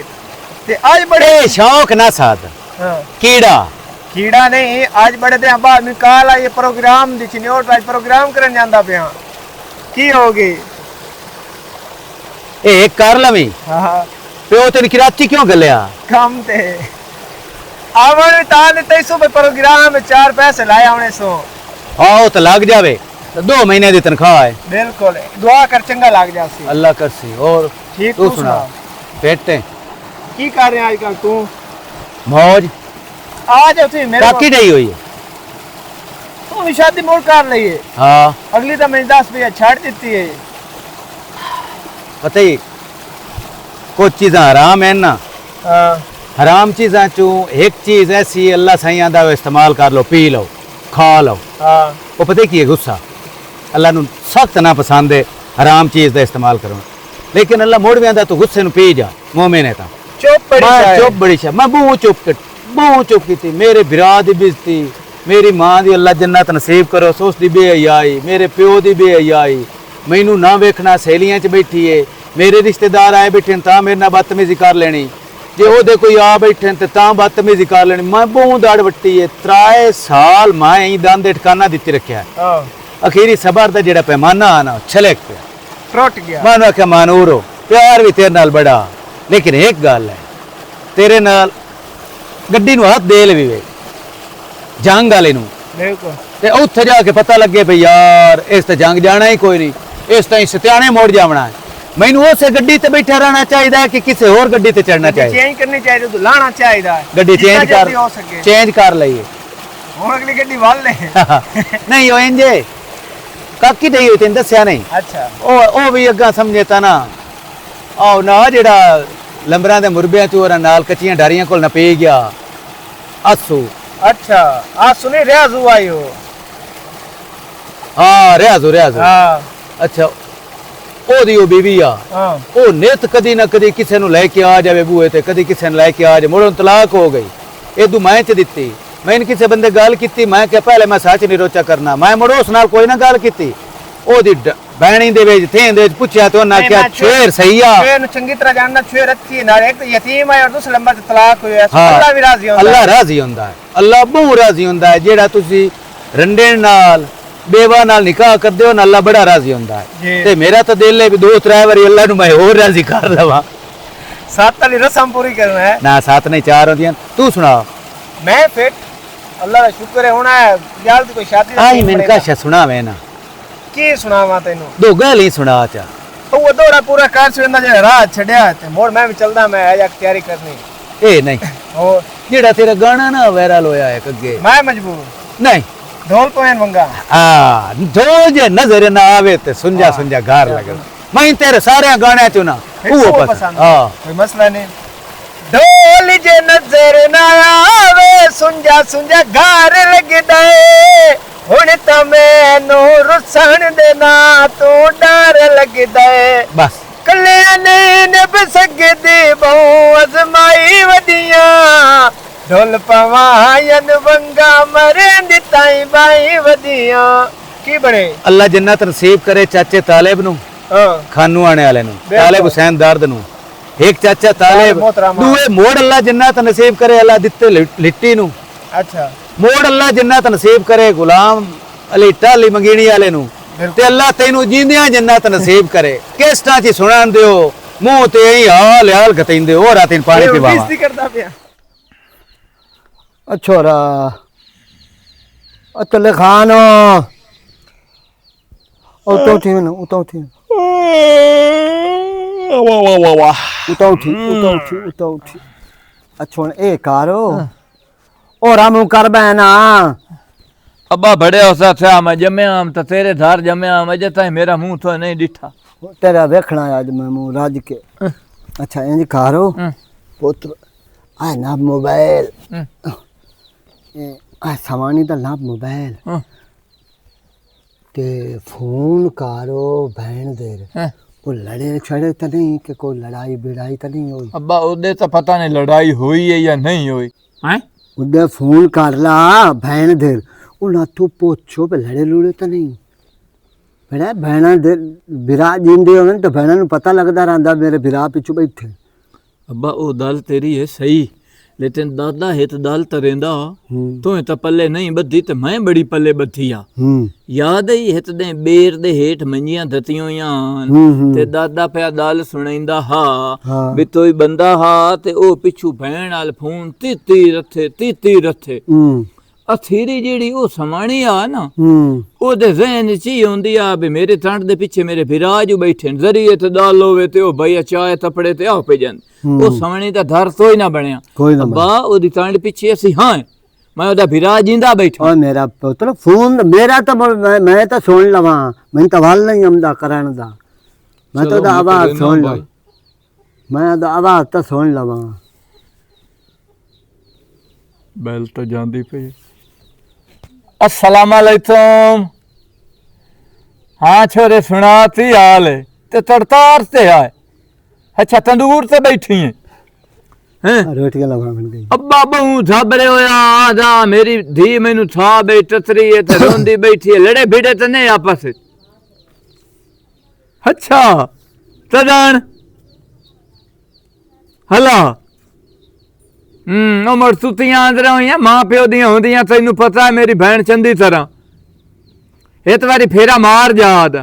ਤੇ ਅੱਜ ਬੜੇ ਸ਼ੌਕ ਨਾ ਸਾਧ ਹਾਂ ਕੀੜਾ ਨਹੀਂ ਅੱਜ ਬੜੇ ਦਿਨ ਬਾਅਦ ਮੈਨੂੰ ਕਾਲ ਆਈ ਪ੍ਰੋਗਰਾਮ ਦੀ ਚਿਨਿਓਰ ਦਾ ਪ੍ਰੋਗਰਾਮ ਕਰਨ ਜਾਂਦਾ ਪਿਆ ਕੀ ਹੋ ਗਈ ਇਹ ਕਰ ਲਵੀਂ ਹਾਂ ਪਿਓ ਤੈਨੂੰ ਕਿਰਾਤੀ ਕਿਉਂ ਗੱਲਿਆ ਕੰਮ ਤੇ ਆਵਣ ਤਾਂ ਤੇ ਸੋ ਪ੍ਰੋਗਰਾਮ 4 ਪੈਸੇ ਲਾਇਆ ਉਹਨੇ ਸੋ ਆਓ ਤਾਂ ਲੱਗ ਜਾਵੇ 2 ਮਹੀਨੇ ਦੀ ਤਨਖਾਹ ਹੈ ਬਿਲਕੁਲ ਦੁਆ ਕਰ ਚੰਗਾ ਲੱਗ ਜਾਸੀ ਅੱਲਾ ਕਰਸੀ और ਠੀਕ ਤੂੰ ਸੁਣਾ ਬੇਟੇ ਕੀ ਕਰ ਰਿਹਾ ਅੱਜ ਕੱਲ ਤੂੰ ਮौज ਆ ਜਾ ਤੁਸੀਂ ਮੇਰੇ ਕਾਕੀ ਡਈ ਹੋਈ ਹੈ ਤੂੰ ਵੀ ਸ਼ਾਦੀ ਮੋੜ ਕਰ ਲਈਏ ਹਾਂ ਅਗਲੀ ਤਾਂ ਮੈਨੂੰ 10 ਰੁਪਏ ਛੱਡ ਦਿੱਤੀ ਹੈ पता ही कुछ चीज़ा हराम है ना ਹਾਂ हराम चीज़ा चू एक चीज़ ऐसी अल्लाह सही आंदा वो इस्तेमाल कर लो पी लो खा लो ਹਾਂ वो पता की है गुस्सा अल्लाह नू सख्त ना पसंद है हराम चीज़ का इस्तेमाल करो लेकिन अल्लाह मुड़ भी आंदा तो गुस्से नू पी जा मोमिन है ता ਚੁੱਪ ਬੜੀ मैं ਸ਼ਾਇਦ। चुप बड़ी शाह मैं बहुत चुप की मेरे बिरा दी बेइज्जती मेरी मां दी अल्लाह जन्नत नसीब करो सो उसदी बेहयाई मेरे प्यो दी बेहयाई मैनू ना वेखना सहेलियां च बैठी है मेरे रिश्तेदार आए बैठे तां मेरे नाल बदतमीजी कर लेनी जे ओदे कोई आ बैठे ते तां बदतमीजी कर लेनी मैं बहुत दाड़ वट्टी है 3 साल मैं ही दंद ठिकाना दित्ती रखिया है ਹਾਂ ਅਖੀਰੀ ਸਬਰ ਦਾ ਜਿਹੜਾ ਪੈਮਾਨਾ ਆ ਨਾ ਛਲਕ ਪਿਆ ਟੁੱਟ ਗਿਆ ਮਾਨੋ ਕਿ ਮਾਨੂਰੋ ਪਿਆਰ ਵੀ ਤੇਰੇ ਨਾਲ ਬੜਾ ਲੇਕਿਨ ਇੱਕ ਗੱਲ ਹੈ ਤੇਰੇ ਨਾਲ ਗੱਡੀ ਨੂੰ ਹੱਥ ਦੇ ਲਵੇ ਵੇ ਜੰਗ ਵਾਲੇ ਨੂੰ ਬਿਲਕੁਲ ਤੇ ਉੱਥੇ ਜਾ ਕੇ ਪਤਾ ਲੱਗੇ ਭਈ ਯਾਰ ਇਸ ਤੇ ਜੰਗ ਜਾਣਾ ਹੀ ਕੋਈ ਨਹੀਂ ਇਸ ਤਾਂ ਸਤਿਆਣੇ ਮੋੜ ਜਾਵਣਾ ਹੈ ਮੈਨੂੰ ਉਸੇ ਗੱਡੀ ਤੇ ਬੈਠਾ ਰਹਿਣਾ ਚਾਹੀਦਾ ਹੈ ਕਿ ਕਿਸੇ ਹੋਰ ਗੱਡੀ ਤੇ ਚੜਨਾ ਚਾਹੀਦਾ ਚੇਂਜ ਕਰਨੀ ਚਾਹੀਦੀ ਤੂੰ ਲਾਣਾ ਚਾਹੀਦਾ ਹੈ ਗੱਡੀ ਜਿੰਨਾ ਚੇਂਜ ਕਰ ਜਲਦੀ ਹੋ ਸਕੇ ਚੇਂਜ ਕਰ ਲਈਏ ਹੁਣ ਅਗਲੀ ਗੱਡੀ ਵੱਲ ਲੈ ਨਹੀਂ ਉਹ ਇੰਜੇ ਕਾਕੀ ਨਹੀਂ ਹੋਈ ਤੈਨੂੰ ਦੱਸਿਆ ਨਹੀਂ ਅੱਛਾ ਉਹ ਵੀ ਅੱਗਾ ਸਮਝੇ ਤਾਂ ਨਾ ਆਹ ਨਾ ਜਿਹੜਾ ਲੰਬਰਾਂ ਦੇ ਮੁਰਬਿਆਂ ਤੋਂ ਉਹਨਾਂ ਨਾਲ ਕੱਚੀਆਂ ਡਾਰੀਆਂ ਕੋਲ ਨਾ ਪਈ ਗਿਆ ਆਸੂ ਅੱਛਾ ਆ ਸੁਣੀ ਰਿਆਜ਼ੂ ਆਇਓ ਹਾਂ ਰਿਆਜ਼ੋ ਹਾਂ ਅੱਛਾ ਉਹਦੀ ਉਹ ਬੀਵੀ ਆ ਹਾਂ ਉਹ ਨਿਤ ਕਦੀ ਨਾ ਕਦੀ ਕਿਸੇ ਨੂੰ ਲੈ ਕੇ ਆ ਜਾਵੇ ਬੂਹੇ ਤੇ ਕਦੀ ਕਿਸੇ ਨੂੰ ਲੈ ਕੇ ਆ ਜਾਵੇ ਮੁੜੋਂ ਤਲਾਕ ਹੋ ਗਈ ਇਹ ਦੁਮਾਏ ਚ ਦਿੱਤੀ ਮੈਂ ਕਿਸੇ ਬੰਦੇ ਗੱਲ ਕੀਤੀ ਮੈਂ ਕਿ ਪਹਿਲੇ ਮੈਂ ਸੱਚ ਨਹੀਂ ਰੋਚਾ ਕਰਨਾ ਮੈਂ ਮੁੜੋ ਉਸ ਨਾਲ ਕੋਈ ਨਾ ਗੱਲ ਕੀਤੀ ਉਹਦੀ ਬਹਿਣੀ ਦੇ ਵਿੱਚ ਥੇਂ ਦੇ ਵਿੱਚ ਪੁੱਛਿਆ ਤੇ ਉਹਨਾਂ ਕਿਹਾ ਛੇਰ ਸਹੀ ਆ ਛੇਰ ਨੂੰ ਚੰਗੀ ਤਰ੍ਹਾਂ ਜਾਣਦਾ ਛੇਰ ਅੱਛੀ ਨਾਲ ਇੱਕ ਤਾਂ ਯਤੀਮ ਹੈ ਔਰ ਦੂਸਰੇ ਨੰਬਰ ਤੇ ਤਲਾਕ ਹੋਇਆ ਹਾਂ। ਅੱਲਾ ਵੀ ਰਾਜ਼ੀ ਹੁੰਦਾ ਅੱਲਾ ਰਾਜ਼ੀ ਹੁੰਦਾ ਹੈ ਅੱਲਾ ਬਹੁਤ ਰਾਜ਼ੀ ਹੁੰਦਾ ਹੈ ਜਿਹੜਾ ਤੁਸੀਂ ਰੰਡੇ ਨਾਲ ਬੇਵਾ ਨਾਲ ਨਿਕਾਹ ਕਰਦੇ ਹੋ ਨਾ ਅੱਲਾ ਬੜਾ ਰਾਜ਼ੀ ਹੁੰਦਾ ਜੀ। ਹੈ ਤੇ ਮੇਰਾ ਤਾਂ ਦਿਲ ਹੈ ਵੀ 2-3 ਵਾਰੀ ਅੱਲਾ ਨੂੰ ਮੈਂ ਹੋਰ ਰਾਜ਼ੀ ਕਰ ਲਵਾਂ ਸੱਤ ਵਾਲੀ ਰਸਮ ਪੂਰੀ ਕਰਨਾ ਹੈ ਨਾ 7 ਨਹੀਂ 4 ਹੁੰਦੀਆਂ ਤੂੰ ਸੁਣਾ ਮੈਂ ਫਿੱਟ ਅੱਲਾ ਦਾ ਸ਼ੁਕਰ ਹੈ ਹੁਣ ਜਲਦ ਕੋਈ ਸ਼ਾਦੀ ਦਾ ਆਈ scene ਮੈਨੂੰ ਬਣੇਗਾ। ਕਾ ਸੁਣਾਵੇ ਨਾ ਕੀ ਸੁਣਾਵਾਂ ਤੈਨੂੰ ਦੋ ਗੱਲ ਹੀ ਸੁਣਾ ਚਾ ਉਹ ਦੋੜਾ ਪੂਰਾ ਕਰ ਸੁਣਦਾ ਜਿਹੜਾ ਰਾਹ ਛੱਡਿਆ ਤੇ ਮੋੜ ਮੈਂ ਵੀ ਚੱਲਦਾ ਮੈਂ ਆ ਜਾ ਤਿਆਰੀ ਕਰਨੀ ਇਹ ਨਹੀਂ ਹੋਰ ਜਿਹੜਾ ਤੇਰਾ ਗਾਣਾ ਨਾ ਵਾਇਰਲ ਹੋਇਆ ਹੈ ਅੱਗੇ ਮੈਂ ਮਜਬੂਰ ਨਹੀਂ ਢੋਲ ਤੋਂ ਐਨ ਮੰਗਾ ਆ ਜੋ ਜੇ ਨਜ਼ਰ ਨਾ ਆਵੇ ਤੇ ਸੁੰਜਾ ਸੁੰਜਾ ਘਰ ਲਗੇ ਮੈਂ ਤੇਰੇ ਸਾਰੇ ਗਾਣਿਆਂ ਚੋਂ ਨਾ ਉਹ ਪਸੰਦ ਹਾਂ ਕੋਈ ਮਸਲਾ ਨਹੀਂ ਢੋਲ ਜੇ ਨਜ਼ਰ ਨਾ ਆਵੇ ਸੁੰਜਾ ਸੁੰਜਾ ਘਰ ਲੱਗਦਾ ਏ ਹੁਣ ਤਾਂ ਮੈਨੂੰ ਰੁੱਸਣ ਦੇ ਨਾ ਤੋਂ ਡਰ ਲੱਗਦਾ ਏ ਬਸ ਕੱਲਿਆਂ ਨੇ ਨਿਭ ਸਕਦੀ ਬਹੁ ਅਜ਼ਮਾਈ ਵਧੀਆਂ ਢੋਲ ਪਵਾਇਨ ਵੰਗਾ ਮਰਨ ਦੀ ਤਾਈ ਬਾਈ ਵਧੀਆਂ ਕੀ ਬਣੇ ਅੱਲਾ ਜੰਨਤ ਨਸੀਬ ਕਰੇ ਚਾਚੇ ਤਾਲਿਬ ਨੂੰ ਹਾਂ ਖਾਨੂ ਆਣੇ ਵਾਲੇ ਨੂੰ ਬਿਲਕੁਲ। ਤਾਲਿਬ ਹੁਸੈਨ ਦਰਦ ਨੂੰ ਇੱਕ ਚਾਚਾ ਤਾਲਿਬ मोहतरमा। ਦੂਏ ਮੋੜ ਅੱਲਾ ਜੰਨਤ ਨਸੀਬ ਕਰੇ ਅੱਲਾ ਦਿੱਤੇ ਲਿੱਟੀ ਨੂੰ ਅੱਛਾ ਮੋੜ ਅੱਲਾ ਜੰਨਤ ਨਸੀਬ ਕਰੇ ਗੁਲਾਮ ਅਲੀ ਟਾਲੀ ਮੰਗੀਣੀ ਵਾਲੇ ਨੂੰ ਤੇ ਅੱਲਾ ਤੈਨੂੰ ਜਿੰਦਿਆਂ ਜੰਨਤ ਨਸੀਬ ਕਰੇ ਕਿਸ ਤਰ੍ਹਾਂ ਚ ਸੁਣਾਣ ਦਿਓ ਮੂੰਹ ਤੇ ਹੀ ਹਾਲ ਹਾਲ ਗਤਿੰਦੇ ਹੋ ਰਾਤਿਨ ਪਾਣੀ ਪੀਵਾਵਾ ਬੇਇੱਜ਼ਤੀ ਕਰਦਾ ਪਿਆ छोरा अतले खान उतो थी न उतो थी अच्छा ए कारो और हम कर बैना अब्बा बड़े होसा था मैं जमे आम तो तेरे धार जमे आम अजे ताई मेरा मुंह तो नहीं डिठा तेरा वेखना आज मैं मुंह राज के अच्छा इंज कारो पुत्र आ ना मोबाइल आ सवानी दा ना मोबाइल ते फोन कारो बहन देर वो लड़े छड़े तो नहीं कि कोई लड़ाई बिड़ाई तो नहीं हुई अब्बा उदे तो पता नहीं लड़ाई हुई है या नहीं हुई हैं उधर फोन कर ला बहन देर उन्हें तू पूछो पे लड़े लुड़े तो नहीं बेटा बहना देर बिरा जिंदे होने तो बहना नु पता लगता रहता मेरे बिरा पिछू बैठे अब्बा ओ दल तेरी है सही लेकिन दादा हित दल तरेंदा तो तो पल्ले नहीं बधी ते मैं बड़ी पल्ले बधी आ याद है हित दे बेर दे हेठ मंजियां दतियों यान ते दादा पे दल सुनाइंदा हा भी तोई बंदा हा ते ओ पिछू भैन नाल फोन तीती रथे अथीरी जेड़ी ओ समाणी आ ना ओदे ज़हन च ही होंदी आ भी मेरे ठंड दे पिछे मेरे विराज बैठे जरिए ते दाल होवे ते ओ भैया चाय तपड़े ते आ पे जान ओ समाणी दा धर तो ही ना बनया अब्बा ओदी ठंड पिछे असी हां मैं ओदा विराज जिंदा बैठा और मेरा पुत्र फोन मेरा तो मैं तो सुन लवा मैं तो वाल नहीं हमदा करन दा मैं तो आवाज सुन ला मैं तो आवाज तो सुन लवा बैल तो जांदी पे अस्सलाम वालेकुम हाँ छोरे सुनाती हाल है ते तड़तार से आए अच्छा तंदूर से बैठी हैं रोटियां लगा बन गई अब्बा बहु झाबरे होया आजा मेरी धी मैनू था बे टतरी है ते रोंदी बैठी है लड़े भिड़े ते नहीं आपस विच अच्छा तदान हला उमर सुतियां अंदर हुई मां प्यो दियां होंदियां तैनू पता है मेरी भैन चंदी तरह ਇੱਕ ਵਾਰੀ ਫੇਰਾ ਮਾਰ ਜਾਦ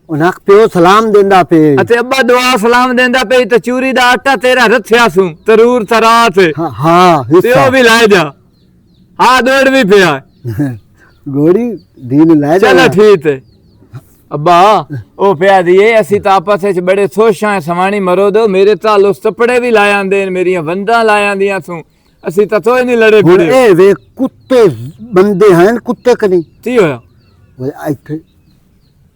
ਉਹਨਾਂ ਪਿਓ ਸਲਾਮ ਦਿੰਦਾ ਪਏ ਅਤੇ ਅੱਬਾ ਦੁਆ ਸਲਾਮ ਦਿੰਦਾ ਪਈ ਤੇ ਚੂਰੀ ਦਾ ਆਟਾ ਤੇਰਾ ਰੱਥਿਆ ਸੂ ਤਰੂਰ ਤਰਾਤ ਹਾਂ ਤੇ ਹਿੱਸਾ ਉਹ ਵੀ ਲੈ ਜਾ ਹਾਂ ਦੌੜ ਵੀ ਪਿਆ ਗੋੜੀ ਦੀਨ ਲੈ ਜਾ ਚਲੋ ਠੀਕ ਹੈ ਅੱਬਾ ਉਹ ਪਿਆ ਦੀਏ ਅਸੀਂ ਤਾਂ ਆਪਸ ਵਿੱਚ ਬੜੇ ਸੋਸ਼ਾਂ ਸਮਾਣੀ ਮਰੋ ਦੋ ਮੇਰੇ ਤਾਂ ਲੋ ਸਪੜੇ ਵੀ ਲਾ ਆਂਦੇ ਨੇ ਮੇਰੀਆਂ ਵੰਦਾਂ ਲਾ ਆਂਦੀਆਂ ਸੂ ਅਸੀਂ ਤਾਂ ਤੋਏ ਨਹੀਂ ਲੜੇ ਹੁਣ ਫਿਰੇ ਇਹ ਵੇ ਕੁੱਤੇ ਬੰਦੇ ਹਨ ਕੁੱਤੇ ਕਨੀ ਕੀ ਹੋਇਆ ਓਏ ਇੱਥੇ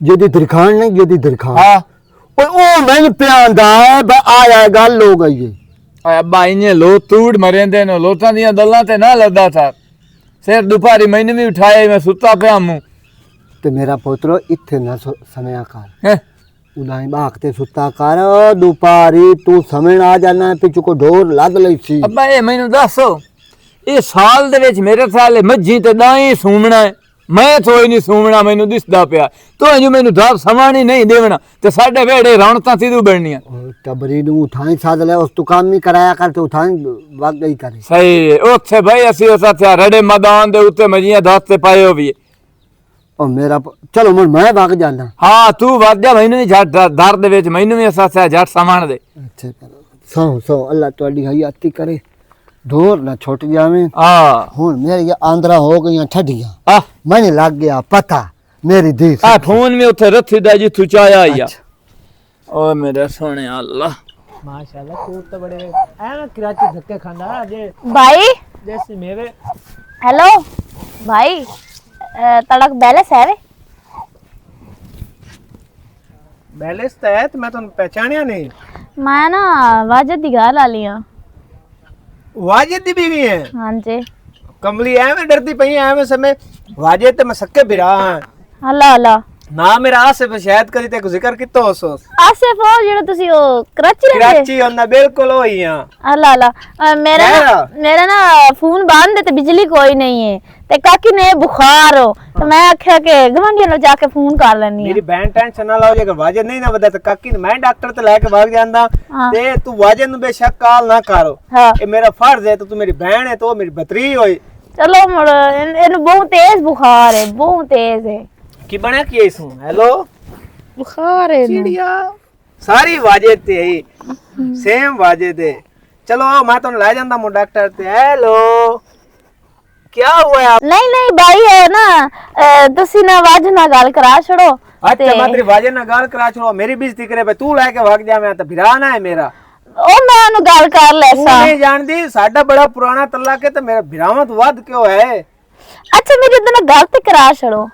ਜਿਹਦੀ ਦਰਖਾਨ ਨਹੀਂ ਜਿਹਦੀ ਦਰਖਾਨ ਹਾਂ ਓਏ ਉਹ ਮੈਨੂੰ ਪਿਆਂਦਾ ਆਇਆ ਗੱਲ ਹੋ ਗਈ ਏ ਓਏ ਅੱਬਾ ਇੰਨੇ ਲੋ ਤੂੜ ਮਰੇਂਦੇ ਨੇ ਲੋਟਾਂ ਦੀਆਂ ਦਲਾਂ ਤੇ ਨਾ ਲੱਦਾ ਥਾ ਸਿਰ ਦੁਪਾਰੀ ਮੈਨੂੰ ਵੀ ਉਠਾਇਆ ਮੈਂ ਸੁੱਤਾ ਪਿਆ ਮੂੰ ਤੇ ਮੇਰਾ ਪੁੱਤਰ ਇੱਥੇ ਨਾ ਸਮਿਆ ਕਰ ਹੈਂ ਉਦਾਂ ਹੀ ਬਾਖ ਤੇ ਸੁੱਤਾ ਕਰ ਦੁਪਾਰੀ ਤੂੰ ਸਮੇਂ ਆ ਜਾਣਾ ਪਿੱਛੋਂ ਕੋ ਢੋਰ ਲੱਦ ਲਈ ਸੀ ਅੱਬਾ ਇਹ ਮੈਨੂੰ ਦੱਸੋ ਇਹ ਸਾਲ ਦੇ ਵਿੱਚ ਮੇਰੇ ਸਾਲੇ ਮੱਝੀ ਤੇ ਦਾਈ ਸੂਮਣਾ ਹੈ ਮੈਂ ਥੋਈ ਨਹੀਂ ਸੂਮਣਾ ਮੈਨੂੰ ਦਿਸਦਾ ਪਿਆ ਤੂੰ ਜੋ ਮੈਨੂੰ ਦਾਬ ਸਮਾਣੀ ਨਹੀਂ ਦੇਵਣਾ ਤੇ ਸਾਡੇ ਵੇੜੇ ਰੌਣਕਾਂ ਸਿੱਧੂ ਬਣਨੀਆਂ ਉਹ ਟਬਰੀ ਨੂੰ ਉਠਾਈ ਸਾਧ ਲੈ ਉਸ ਤੋਂ ਕੰਮ ਹੀ ਕਰਾਇਆ ਕਰ ਤੇ ਉਠਾਈ ਵਗ ਗਈ ਕਰੇ ਸਹੀ ਹੈ। ਉੱਥੇ ਭਾਈ ਅਸੀਂ ਉਸ ਹੱਥਿਆ ਰੜੇ ਮੈਦਾਨ ਦੇ ਉੱਤੇ ਮੱਝੀਆਂ ਦਸ ਤੇ ਪਾਏ ਹੋ ਵੀ ਉਹ ਮੇਰਾ ਚਲੋ ਮੈਂ ਵਗ ਜਾਣਾ ਹਾਂ ਤੂੰ ਵੱਧ ਜਾ ਮੈਨੂੰ ਵੀ ਜੱਟ ਦਰ ਦੇ ਵਿੱਚ ਮੈਨੂੰ ਵੀ ਅਸਾਂ ਜੱਟ ਸਮਾਣ ਦੇ ਅੱਛਾ ਕਰੋ ਸੋ ਅੱਲਾ ਤੁਹਾਡੀ ਹਯਾਤੀ ਕਰੇ ਢੋਰ ਨਾ ਛੁੱਟ ਜਾਵੇ ਹਾਂ ਹੁਣ ਮੇਰੀ ਆਂਦਰਾ ਹੋ ਗਈਆਂ ਠੱਡੀਆਂ ਆ ਮੈਨੂੰ ਲੱਗ ਗਿਆ ਪਤਾ ਮੇਰੀ ਦੀ ਆ ਫੋਨ ਮੇ ਉੱਥੇ ਰੱਥੀ ਦਾ ਜੀ ਤੁਚਾਇਆ ਆਇਆ ਓ ਮੇਰੇ ਸੋਹਣੇ ਅੱਲਾ माशाल्लाह तू तो बड़े ऐ कराची धक्के खांदा जे भाई जैसे मेरे हेलो भाई तड़क बैलेंस है वे बैलेंस तो है तो मैं तो पहचानिया नहीं मैं ना वाजिद दी घर ला लिया वाजिद दी बीवी है हाँ जी कमली एवें डरती पई एवें समय वाजिद ते मैं सक्के बिरा अल्लाह अल्लाह ना मेरा आसिफ शायद कदी ते जिक्र कितो होसोस आसिफ हो जेड़ा तुसी ओ कराची रहंदे कराची होंदा बिल्कुल होई हां अल्लाह अल्लाह मेरा ना फोन बंद है ते बिजली कोई नहीं है ते काकी ने बुखार हो तो मैं आख्या के गवांढियां नाल जाके फोन कर लेनी मेरी बहन टेंशन ना लो जे वाजिद नहीं ना वदा ते काकी ने मैं डॉक्टर ते लेके भाग जांदा ते तू वाजिद नु बेशक कॉल ना करो हाँ। ये मेरा फर्ज है तो तू मेरी बहन है तो मेरी बतरी होई चलो मुड़ इनु बहुत तेज बुखार है बहुत तेज है की बने की इसु हेलो बुखार है इनु। चिड़िया सारी वाजिद ते ही सेम वाजिद है चलो आओ मैं तो ले जांदा मु डॉक्टर ते हेलो क्या हुआ नहीं नहीं भाई है ना तुसी ना वाज ना गल करा छोड़ो अच्छा मैं तेरी वाजे ना गाल करा छोड़ो मेरी बेइज्जती करे भाई तू लेके भाग जा मैं तो भिराना है मेरा ओ मैं उन्हें गल कर तू लेसा नहीं जानदी साडा बड़ा पुराना तलाक है तो मेरा भिरावत वध क्यों है अच्छा मेरी इतना गलत करा छोड़ो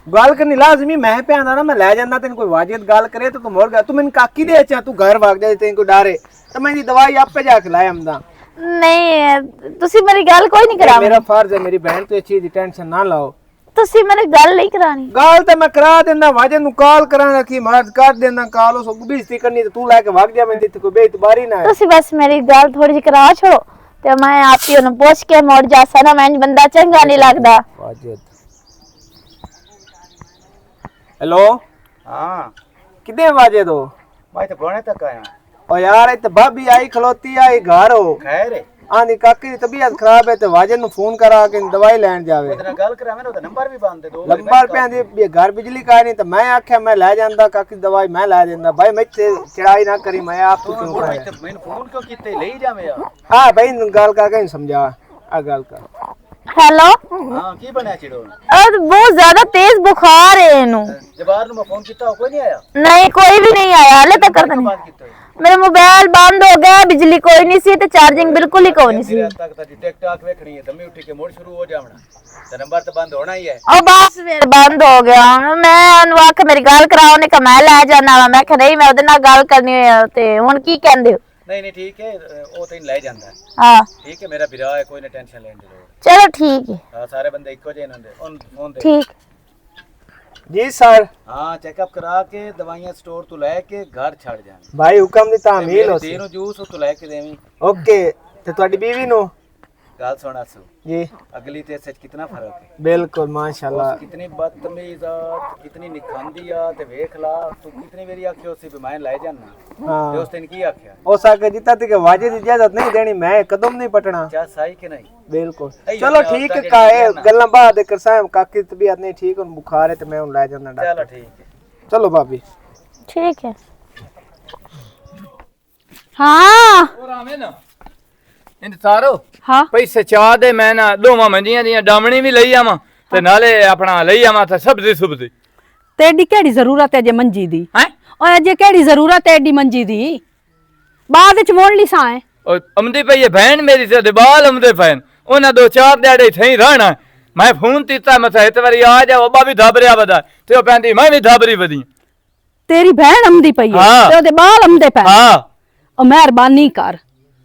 गाल करनी लाजमी मैं पे आंदा ना मैं ले जांदा तेन कोई वाजिद गाल करे तो तू मोर गया तू मैंने काकी दे अच्छा तू घर भाग जा तेन को डरे तो मैं दी दवाई आपे जाके लाए हमदा नहीं तुसी मेरी गल कोई नहीं करा मेरा फर्ज है मेरी बहन तो ये चीज दी टेंशन ना लाओ तुसी मेरी गल नहीं करानी गाल तो मैं करा देना वाजिद नु कॉल कराना की मर्द कर देना कॉल उस बेइज्जती करनी तो तू लेके भाग जा मैं दी कोई बेइतबारी ना है तुसी बस मेरी गल थोड़ी जी करा छोड़ो ते मैं आप ही उन्हें पूछ के मोड़ जासा ना मैं बंदा चंगा नहीं लगदा वाजिद हेलो हाँ किदे वाजिद हो मैं तो पुराने तक आया ओ यार इते भाभी आई खलोती आई घर हो खैर है आंदी काकी दी तबीयत खराब है ते वाजिद नु फोन करा के दवाई लेन जावे तेरा गल करा मैंने तो नंबर भी बांध दे दो लंबा रुपया दी घर बिजली का नहीं तो मैं आख्या मैं ले जांदा काकी दी दवाई मैं ला देंदा भाई मैं ते चढ़ाई ना करी मैं आप तो क्यों कराया मैंने फोन क्यों कीते ले जावे यार हां भाई गल करके समझा आ गल कर हेलो हां की बनया चिड़ो और बहुत ज्यादा तेज बुखार है इनु जबार नु मैं फोन कीता कोई नहीं आया नहीं कोई भी नहीं आया हाले तक कर नहीं बात कीते मेरा मोबाइल बंद हो गया बिजली कोई नहीं सी ते चार्जिंग बिल्कुल ही कोई नहीं सी तक तक टिकटॉक देखनी है दमी उठी के मोड़ शुरू हो जावना तो नंबर तो बंद होना ही है और बस फिर बंद हो गया मैं उन्हें आख्या मेरी गल कराओ ने कहा मैं ले जाना वा मैं कहा नहीं मैं ओदे नाल गल करनी है ते हुन की कहंदे हो नहीं नहीं ठीक है वो तो ले जांदा है हां ठीक है मेरा बिरा है कोई ना टेंशन लेने की लोड़ चलो ठीक है हां सारे बंदे इको जे नंदे उन फोन दे ठीक जी सर हां चेकअप करा के दवाइयां स्टोर तो लेके घर छड़ जाने भाई हुक्म दी तामील हो देनो जूस तो लेके देवी ओके ते ਤੁਹਾਡੀ बीवी नु गाल सुना सो जी अगली तेरे से कितना फर्क है बिल्कुल माशाल्लाह कितनी बदतमीज आ कितनी निखंदी आ ते वेख ला तू कितनी मेरी आखियो सी भी मैं ले जाना हाँ ते उस दिन की आख्या हो सके जिता ती के वाजे दी इजाजत नहीं देनी मैं कदम नहीं पटना क्या सही कि नहीं बिल्कुल ऐ चलो अपने ठीक औरतां है काए जेह्ड़ियां ना। गल्लां बाद कर साहब काकी दी तबीयत नहीं ठीक हुन बुखार है ते मैं हुन ले जाना चलो डॉक्टर ठीक है चलो भाभी ठीक है हाँ ਹੋਰ ਆਵੇਂ ਨਾ ਇੰਦ ਸਾਰੋ ਹਾਂ ਪੈਸੇ ਚਾਹ ਦੇ ਮੈਂ ਨਾ ਦੋਵਾਂ ਮੰਜੀਆਂ ਦੀਆਂ ਡਾਮਣੀ ਵੀ ਲਈ ਆਵਾਂ ਤੇ ਨਾਲੇ ਆਪਣਾ ਲਈ ਆਵਾਂ ਤੇ ਸਬਜ਼ੀ ਸੁਬਜ਼ੀ ਤੇਡੀ ਕਿਹੜੀ ਜ਼ਰੂਰਤ ਹੈ ਜੇ ਮੰਜੀ ਦੀ ਹੈ ਓਏ ਅਜੇ ਕਿਹੜੀ ਜ਼ਰੂਰਤ ਹੈ ਏਡੀ ਮੰਜੀ ਦੀ ਬਾਅਦ ਵਿੱਚ ਮੋੜ ਲਈ ਸਾਂ ਉਹ ਅਮਦੀ ਪਈ ਹੈ ਭੈਣ ਮੇਰੀ ਤੇ ਦਿਬਾਲ ਅਮਦੇ ਪੈਨ ਉਹਨਾਂ ਦੋ ਚਾਰ ਦਿਹਾੜੇ ਇੱਥੇ ਹੀ ਰਹਿਣਾ ਮੈਂ ਫੋਨ ਕੀਤਾ ਮੈਂ ਇੱਕ ਵਾਰੀ ਆ ਜਾ ਬਾਬਾ ਵੀ ਧਾਬਰਿਆ ਵਦਾ ਤੇ ਉਹ ਕਹਿੰਦੀ ਮੈਂ ਵੀ ਧਾਬਰੀ ਵਦੀ ਤੇਰੀ ਭੈਣ ਅਮਦੀ ਪਈ ਹੈ ਹਾਂ। ਤੇ ਉਹਦੇ ਬਾਲ ਅਮਦੇ ਪੈ ਹਾਂ ਉਹ ਮਿਹਰਬਾਨੀ ਕਰ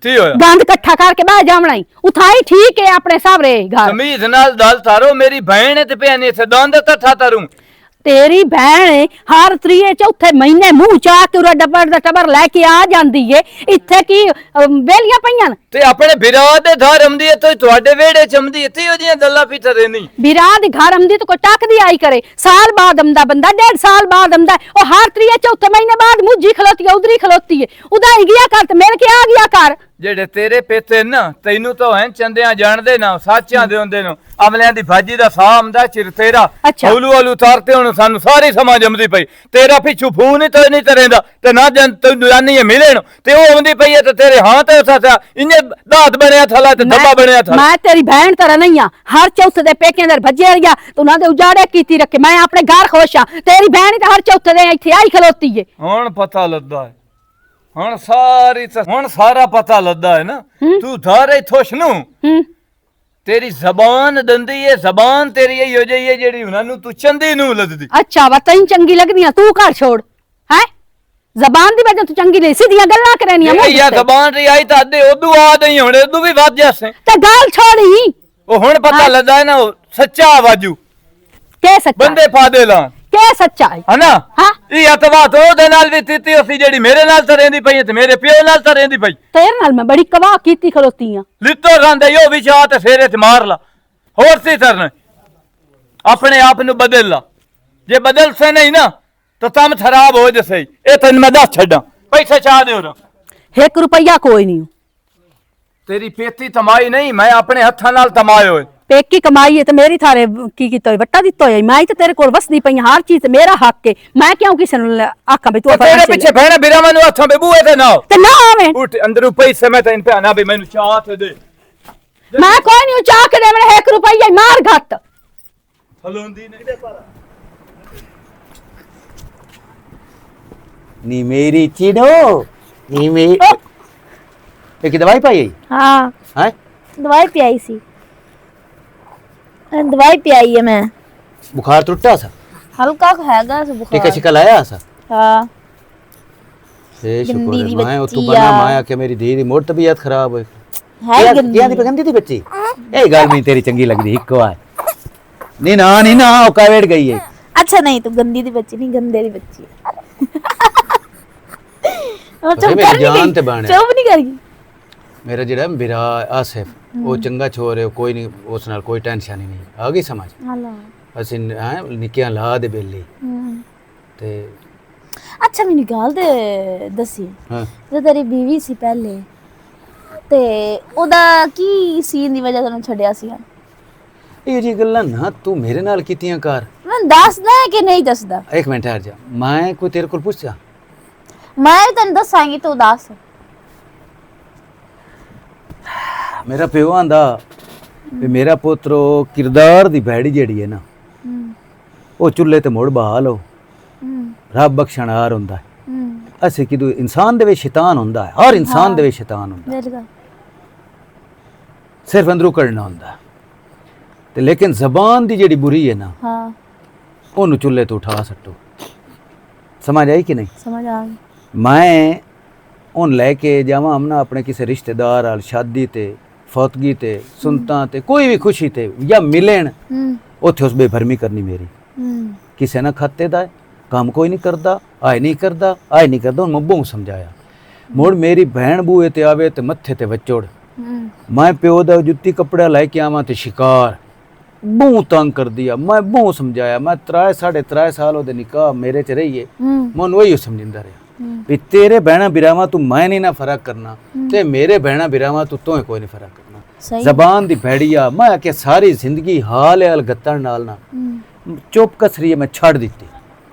ਕੀ ਹੋਇਆ ਗੰਦ ਇਕੱਠਾ ਕਰਕੇ ਬਹਿ ਜਾਵਣਾ ਹੀ ਉਥਾਈ ਠੀਕ ਹੈ ਆਪਣੇ ਸਾਹਰੇ ਘਰ ਤਮੀਜ਼ ਨਾਲ ਦਲ ਤਾਰੋ ਮੇਰੀ ਭੈਣ ਤੇ ਪਿਆਨੀ ਸੇ ਦੰਦ ਤੱਠਾ ਤਰੂੰ ਤੇਰੀ ਭੈਣ ਹਰ ਤੀਏ ਚੌਥੇ ਮਹੀਨੇ ਮੂੰਹ ਚਾਹ ਕੇ ਉਹ ਡੱਬਰ ਦਾ ਟੱਬਰ ਲੈ ਕੇ ਆ ਜਾਂਦੀ ਏ ਇੱਥੇ ਕੀ ਵੇਲੀਆਂ ਪਈਆਂ ਨੇ ਤੇ ਆਪਣੇ ਵਿਰਾਹ ਦੇ ਧਾਰ ਆਉਂਦੀ ਹੈ ਤੇ ਤੁਹਾਡੇ ਵਿਹੜੇ ਚ ਆਉਂਦੀ ਹੈ ਤੇ ਉਹ ਜੀਆਂ ਗੱਲਾਂ ਪਿੱਛੇ ਰਹਿੰਦੀ ਵਿਰਾਹ ਦੇ ਘਰ ਆਉਂਦੀ ਤਾਂ ਕੋਈ ਟੱਕਦੀ ਆਈ ਕਰੇ ਸਾਲ ਬਾਅਦ ਆਉਂਦਾ ਬੰਦਾ 1.5 ਸਾਲ ਬਾਅਦ ਆਉਂਦਾ ਉਹ ਹਰ ਤੀਏ ਚੌਥੇ ਮਹੀਨੇ ਬਾਅਦ ਮੁੱਜੀ ਖਲੋਤੀ ਉਧਰੀ ਖਲੋਤੀ ਏ ਉਹਦਾ ਹੀ ਗਿਆ ਕਰ ਤੇ ਮੇਰੇ ਕੀ ਆ ਗਿਆ ਕਰ ਜਿਹੜੇ ਤੇਰੇ ਪੇਤੇ ਨਾ ਤੈਨੂੰ ਤਾਂ ਐਂ ਚੰਦਿਆਂ ਜਾਣਦੇ ਨਾ ਸਾਚਿਆਂ ਦੇ ਹੁੰਦੇ ਨੂੰ ਅਮਲਿਆਂ ਦੀ ਭਾਜੀ ਦਾ ਸਾਹ ਆਉਂਦਾ ਚਿਰ ਤੇਰਾ ਅੱਛਾ। ਹੌਲੂ ਹੌਲੂ ਤਾਰਤੇ ਹੁਣ ਸਾਨੂੰ ਸਾਰੀ ਸਮਾਂ ਜੰਮਦੀ ਪਈ ਤੇਰਾ ਪਿੱਛੂ ਫੋਨ ਹੀ ਤਾਂ ਨਹੀਂ ਤਰੇਂਦਾ ਤੇ ਨਾ ਜਨ ਤੈਨੂੰ ਜਾਨੀ ਹੈ ਮਿਲਣ ਤੇ ਉਹ ਆਉਂਦੀ ਪਈ ਹੈ ਤੇ ਤੇਰੇ ਹਾਂ ਤੇ ਉਸਾ ਇੰਨੇ ਦਾਤ ਬਣਿਆ ਥਲਾ ਤੇ ਦੱਬਾ ਬਣਿਆ ਥਲਾ ਮੈਂ ਤੇਰੀ ਭੈਣ ਤਰ੍ਹਾਂ ਨਹੀਂ ਆ ਹਰ ਚੌਥੇ ਦੇ ਪੇਕਿਆਂ ਦੇ ਭੱਜੇ ਰਿਆ ਤੂੰ ਉਹਨਾਂ ਦੇ ਉਜਾੜੇ ਕੀਤੀ ਰੱਖੇ ਮੈਂ ਆਪਣੇ ਘਰ ਖੁਸ਼ ਆ ਤੇਰੀ ਭੈਣ ਹੀ ਤਾਂ ਹਰ ਚੌਥੇ ਦੇ ਇੱਥੇ ਆਈ ਖਲੋਤੀ ਏ ਹੁਣ ਪਤਾ ਲੱਗਾ ਹੈ ਹੁਣ ਸਾਰਾ ਪਤਾ ਲੱਗਾ ਹੈ ਨਾ ਤੂੰ ਧਾਰੇ ਥੋਸ਼ ਨੂੰ ਹੂੰ ਤੇਰੀ ਜ਼ਬਾਨ ਦੰਦੀ ਹੈ ਜ਼ਬਾਨ ਤੇਰੀ ਇਹੋ ਜਿਹੀ ਹੈ ਜਿਹੜੀ ਉਹਨਾਂ ਨੂੰ ਤੂੰ ਚੰਦੀ ਨੂੰ ਲੱਦਦੀ ਅੱਛਾ ਵਾ ਤੈਨੂੰ ਚੰਗੀ ਲੱਗਦੀਆਂ ਤੂੰ ਘਰ ਛੋੜ ਹੈ ਜ਼ਬਾਨ ਦੀ ਵਜ੍ਹਾ ਤੂੰ ਚੰਗੀ ਨਹੀਂ ਸਿੱਧੀਆਂ ਗੱਲਾਂ ਕਰਨੀਆਂ ਮੂੰਹ ਇਹ ਯਾ ਉੱਤੇ। ਜ਼ਬਾਨ ਰਹੀ ਆਈ ਤਾਂ ਅੱਧੇ ਉਦੋਂ ਆ ਨਹੀਂ ਹੁਣ ਉਦੋਂ ਵੀ ਵੱਧ ਜਾਸੇ ਤੇ ਗੱਲ ਛੋੜੀ ਉਹ ਹੁਣ ਪਤਾ ਲੱਗਾ ਹੈ ਨਾ ਉਹ ਸੱਚਾ ਆਵਾਜੂ ਕੇ ਸੱਚਾ ਬੰਦੇ ਫਾਦੇ ਲਾਂ ਕੇ ਸੱਚਾ ਹੈ ਹਨਾ ਹਾਂ ਇਹ ਅਤਵਾ ਤੋਂ ਉਹਦੇ ਨਾਲ ਵੀ ਤੀਤੀ ਅਸੀਂ ਜਿਹੜੀ ਮੇਰੇ ਨਾਲ ਤਾਂ ਰਹਿੰਦੀ ਪਈ ਹੈ ਤੇ ਮੇਰੇ ਪਿਓ ਨਾਲ ਤਾਂ ਰਹਿੰਦੀ ਪਈ ਤੇਰੇ ਨਾਲ ਮੈਂ ਬੜੀ ਕਵਾਹ ਕੀਤੀ ਖਲੋਤੀ ਆ ਲਿੱਤੋ ਰਾਂਦੇ ਯੋ ਵੀ ਚਾਹ ਤੇ ਫੇਰੇ ਤੇ ਮਾਰ ਲਾ ਹੋਰ ਸੀ ਤਰਨਾ ਆਪਣੇ ਆਪ ਨੂੰ ਬਦਲ ਲਾ ਜੇ ਬਦਲ ਸੇ ਨਹੀਂ ਨਾ ਤਾਂ ਤਮ ਖਰਾਬ ਹੋ ਜਸੇ ਇਹ ਤੈਨੂੰ ਮੈਂ ਦੱਸ ਛੱਡਾਂ ਪੈਸੇ ਚਾਹ ਦੇ ਹੋਰ 1 ਰੁਪਈਆ ਕੋਈ ਨਹੀਂ ਤੇਰੀ ਪੇਤੀ ਤਮਾਈ ਨਹੀਂ ਮੈਂ ਆਪਣੇ ਹੱਥਾਂ ਨਾਲ ਤਮਾਏ ਹੋਏ ਪੇਕੀ ਕਮਾਈ ਹੈ ਤੇ ਮੇਰੀ ਥਾਰੇ ਕੀ ਕੀਤਾ ਹੋਇਆ ਵੱਟਾ ਦਿੱਤਾ ਹੋਇਆ ਮੈਂ ਹੀ ਤੇ ਤੇਰੇ ਕੋਲ ਵਸਦੀ ਪਈ ਹਾਂ, ਹਰ ਚੀਜ਼ ਤੇ ਮੇਰਾ ਹੱਕ ਹੈ ਮੈਂ ਕਿਉਂ ਕਿਸੇ ਨੂੰ ਆਖਾਂ ਵੀ ਤੂੰ ਤੇ ਤੇਰੇ ਪਿੱਛੇ ਭੈਣਾ ਬਿਰਾਵਾਂ ਨੂੰ ਹੱਥਾਂ ਬੇ ਬੂਏ ਤੇ ਨਾ ਤੇ ਨਾ ਆਵੇਂ ਉੱਠ ਅੰਦਰੋਂ ਪੈਸੇ ਮੈਂ ਤੈਨੂੰ ਪਿਆਣਾ ਵੀ ਮੈਨੂੰ ਚਾਹ ਤੇ ਦੇ ਮੈਂ ਕੋਈ ਨਹੀਂ ਚਾਹ ਕੇ ਦੇਵਣੇ 1 ਰੁਪਈਆ ਮਾਰ ਘੱਟ ਹਲੋਂਦੀ ਨਹੀਂ ਦੇ ਪਰ नी मेरी चिड़ो नी मेरी एक दवाई पाई हाँ है दवाई पियाई सी दवाई पियाई है मैं बुखार टुटा सा हल्का हैगा सा बुखार टीका शिका लाया सा हाँ ए गंदी शुक्र दी है मैं बच्ची तू बना आ। माया के मेरी धी दी मोड़ तबीयत खराब है है क्या गंदी दी गंदी थी बच्ची ए गल नहीं तेरी चंगी लग रही इको है नहीं ना औका वेट गई है अच्छा नहीं तू गंदी दी बच्ची नहीं गंदे दी बच्ची है और अरे मेरी जान ते बाण है। चुप नहीं करी मेरा जेड़ा बिरा आसिफ वो चंगा छोर है कोई नहीं उस नाल कोई टेंशन ही नहीं आ गई समझ हेलो ਅਸੀਂ ਹੈ ਨਿੱਕੀਆਂ ਲਾ ਦੇ ਬੇਲੀ ਤੇ अच्छा मैंने गाल दे दसी ਹਾਂ जो तेरी बीवी सी पहले ते ओदा की सीन दी वजह तैनूं छड्डिया सी ਇਹ ਜੀ ਗੱਲਾਂ ਨਾ ਤੂੰ ਮੇਰੇ ਨਾਲ ਕੀਤੀਆਂ ਕਰ मैं दसदा है कि नहीं दसदा ਇੱਕ ਮਿੰਟ ਠਹਿਰ ਜਾ ਮੈਂ ਕੋਈ ਤੇਰੇ ਕੋਲ ਪੁੱਛਿਆ मैं भी तैनूं दसांगी तू दस ਮੇਰਾ ਪਿਓ ਆਂਦਾ ਵੀ ਮੇਰਾ ਪੁੱਤਰੋ ਕਿਰਦਾਰ ਦੀ ਭੈੜੀ ਜਿਹੜੀ ਹੈ ਨਾ ਉਹ ਚੁੱਲ੍ਹੇ ਤੇ ਮੁੜ ਬਹਾ ਲਓ ਰੱਬ ਬਖਸ਼ਣਹਾਰ ਹੁੰਦਾ ਹੈ ਅਸੀਂ ਕਿਦੋਂ ਇਨਸਾਨ ਦੇ ਵਿੱਚ ਸ਼ੈਤਾਨ ਹੁੰਦਾ ਹੈ ਹਰ ਇਨਸਾਨ ਦੇ ਵਿੱਚ ਸ਼ੈਤਾਨ ਹੁੰਦਾ ਹੈ बिल्कुल ਸਿਰਫ ਅੰਦਰੋਂ ਕੱਢਣਾ ਹੁੰਦਾ ਹੈ ਤੇ ਲੇਕਿਨ ਜ਼ਬਾਨ ਦੀ ਜਿਹੜੀ ਬੁਰੀ ਹੈ ਨਾ हाँ ਉਹਨੂੰ ਚੁੱਲ੍ਹੇ ਤੋਂ ਉਠਾ ਸੱਟੋ ਸਮਝ ਆਈ ਕਿ ਨਹੀਂ समझ आ गई ਮੈਂ ਉਹਨ ਲੈ ਕੇ ਜਾਵਾਂ ਅਮਨਾ ਆਪਣੇ ਕਿਸੇ ਰਿਸ਼ਤੇਦਾਰ ਨਾਲ ਸ਼ਾਦੀ ਤੇ ਫੌਤਗੀ ਤੇ ਸੁਨਤਾਂ ਤੇ ਕੋਈ ਵੀ ਖੁਸ਼ੀ ਤੇ ਜਾਂ ਮਿਲਣ ਉੱਥੇ ਉਸ ਬੇਭਰਮੀ ਕਰਨੀ ਮੇਰੀ ਕਿਸੇ ਨਾ ਖਾਤੇ ਦਾ ਹੈ, ਕੰਮ ਕੋਈ ਨਹੀਂ ਕਰਦਾ ਆਏ ਨਹੀਂ ਕਰਦਾ ਉਹਨੂੰ ਮੁੱਬੋਂ ਸਮਝਾਇਆ ਮੁੜ ਮੇਰੀ ਭੈਣ ਬੂਏ ਤੇ ਆਵੇ ਤੇ ਮੱਥੇ ਤੇ ਵਚੋੜ मैं प्यो दा जुत्ती कपड़ा लेके आवा ते शिकार बहुत तंग कर दिया। मैं बहुत समझाया, मैं 3.5 साल ओदे निकाह मेरे च रहिए, मैं वही समझिंदा रहा भी तेरे बहना बिरावा तू मैं नहीं ना फर्क करना ते मेरे बहना बिरावा तू तो कोई नहीं फर्क करना। जबान दी भैड़िया मैं आख्या सारी जिंदगी हाल हाल गत्तण नाल ना चुप कसरी मैं छड़ दिती।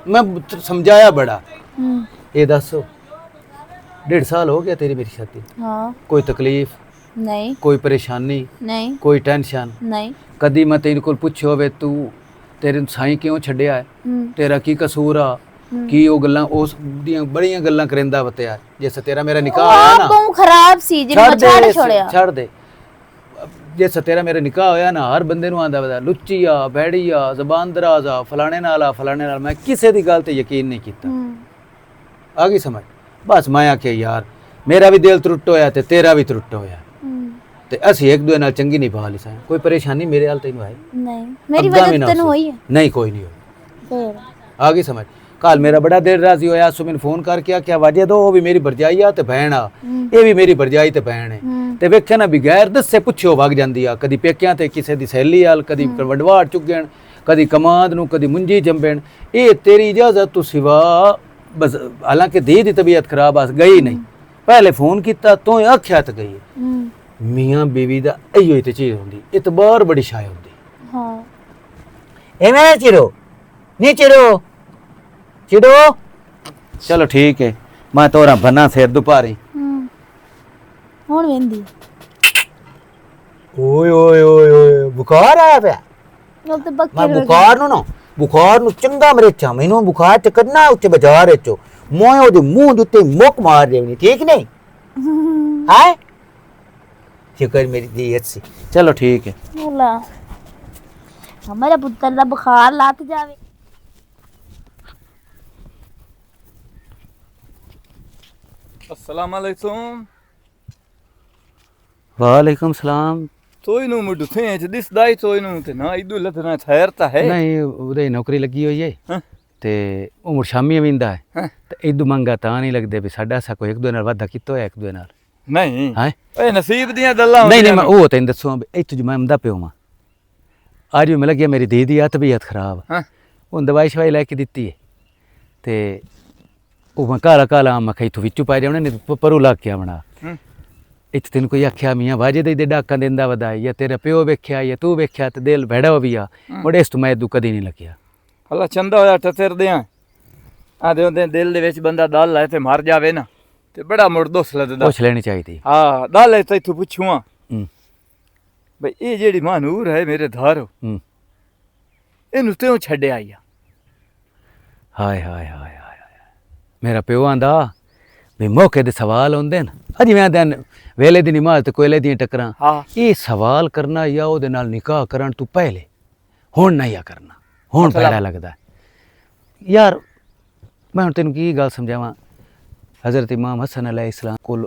मैं समझाया बड़ा। ये दस 1.5 साल हो गया तेरी मेरी शादी, हाँ कोई तकलीफ नहीं कोई परेशानी नहीं कोई टेंशन नहीं कदी मैं तेरे को पूछो होवे तू तेरे साईं क्यों छड्डिया है, तेरा की कसूर आ की ओ गल्लां उस दियां बड़ियां गल्लां करेंदा बतया जैसे तेरा मेरा निकाह होया ना बहुत खराब सी जिन छड़ छोड़या छड़ दे। जैसे तेरा मेरा निकाह होया ना हर बंदे नु आंदा बता लुच्चीआ भैड़िया जबान दराजा फलाने नाल मैं किसे दी गल ते यकीन नहीं कीता। आ गई समझ। बस मैं आख्या यार मेरा भी दिल त्रुट होया ते तेरा भी त्रुट होया ते असी एक दूए नाल चंगी नहीं पा ली सा। कोई परेशानी मेरे हाल तैनू है नहीं मेरी वजह तन होई है नहीं कोई नहीं होई। फिर आ गई समझ। कल मेरा बड़ा देर राजी होया सुमिन फोन करके आख्या वाजे दो वो भी मेरी भरजाई आ ते बहन आ ये भी मेरी भरजाई ते बहन है ते वेखे ना बगैर दस्से पुछो वग जांदी आ कदी पेकियां ते किसे दी सहेली हाल कदी वडवाड़ चुगण कदी कमांद नु कदी मुंजी जंबेण। ये तेरी इजाजत तो सिवा बस हालांकि दी दी तबीयत खराब आ गई नहीं पहले फोन किया तो आख्या तो गई। मियाँ बीवी दा इहो ही ते चीज होंदी इतबार बड़ी शाय होंदी। हाँ एवें चिरो नहीं चिरो चिरो चलो ठीक है मैं तोरा बना सिर दुपारी। हुण वेंदी ओए ओए ओए ओए बुखार आया पिया। ਉਹ ਤੇ ਬੱਕੇ मैं बुखार नु चंगा मरेचा मैनू बुखार च कदना उत्ते बाजार चो मोए ओदे मुंह दे उत्ते मुक मार देवनी ठीक नहीं है। शुक्र मेरी दी अच्छी चलो ठीक है। बोला हमारे पुत्र दा बुखार लात जावे। अस्सलाम वालेकुम। वालेकुम सलाम। तोई नु मुड थे च दिसदा ही तोई नु ते ना इदू लथना ठहर ता है नहीं उदे नौकरी लगी हुई है हाँ? ते ओ मुड़ शामी आविंदा है हाँ? ते इदू मंगा ता नहीं लगदे भी साडा सा कोई एक दो नाल वादा कीतो है एक दो नाल नहीं हैं ए नसीब दियां गल्लां नहीं नहीं मैं ओ तैन दसो इत्थु जो मैं आंदा पियो मां आज भी मिल गया मेरी दीदी आ तबीयत खराब हाँ? उन दवाई शवाई लेके दित्ती है ते ओ मैं काला काला मैं कही तू विचू पाई जावने नहीं परू ला के आवना इत्थे तेन कोई आख्या मियाँ वाजे दे डाका देंदा वदाई या तेरा प्यो वेख्या या तू वेख्या ते दिल भैड़ा भी आ बड़े इस तो मैं तू कदी नहीं लग्या। हला चंदा होया टतिर दियां आदे ओदे दिल दे विच बंदा दल है ते मर जावे ना ते बड़ा मुड़ दोस लददा पुछ लेनी चाहिए। हाँ दल है तैथू पुछूआ भाई ये जेड़ी मानूर है मेरे धारो इनू त्यों छड्डिया आई हाय हाय हाय हाय मेरा प्यो आंदा भी मौके दे सवाल होंदे न अजी मैं दिन वेले दी नमाज ते कोयले दी टकरां हाँ ये सवाल करना या ओदे नाल निकाह करन तू पहले हुण ना या करना हुण पैड़ा लगदा है। यार मैं हुण तेनू की गल समझावां हज़रत इमाम हसन अलैहिस्सलाम कोल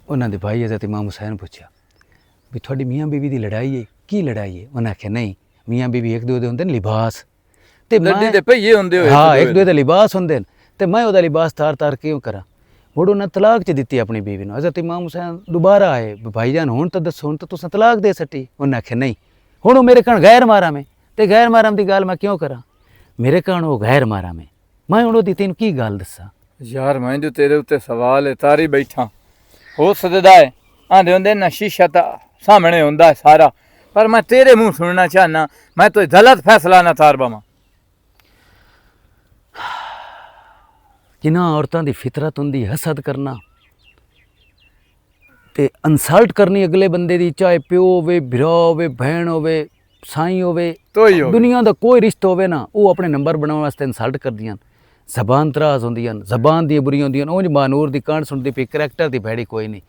उन्हां दे भाई हज़रत इमाम हुसैन पुछया भी थोड़ी मियाँ बीवी दी लड़ाई है की लड़ाई है उन्हें आख्या नहीं मियाँ बीवी एक दूए दे होंदे न लिबास ते लड्डी दे भईये हुंदे होए हाँ एक दूए दे लिबास होंदे न ते मैं ओदा लिबास तार तार क्यों करा मुड़ उन्हें तलाक च दित्ती अपनी बीवी नूं। हज़रत इमाम हुसैन दोबारा आए भाईजान हुण तो दसो हुण तो तुसां तलाक दे सटी उन्हें आख्या नहीं हुण मेरे कण गैर मारा में ते गैर मारा दी गल मैं क्यों करा मेरे कण वो गैर मारा में मैं हुण ओदी तैनूं की गल दस्सां यार मैं जो तेरे उत्ते सवाल है तारी बैठा हो सकदा है आंदे हुंदे ना शीशा ता सामने हुंदा है सारा पर मैं तेरे मुंह सुनना चाहना मैं तो गलत फैसला ना तार बावां। जिन्हां औरतां दी फितरत हुंदी हसद करना ते इंसल्ट करनी अगले बंदे दी चाहे प्यो होवे भरा होवे बहन होवे साईं होवे तो ही होवे। दुनिया दा कोई रिश्ता होवे ना वो अपने नंबर बनाने वास्ते इंसल्ट करदियां जबान तराज होंदियां जबान दी बुरियां होंदियां उंज मानूर दी कांड सुनदी पई करैक्टर दी भैड़ी कोई नहीं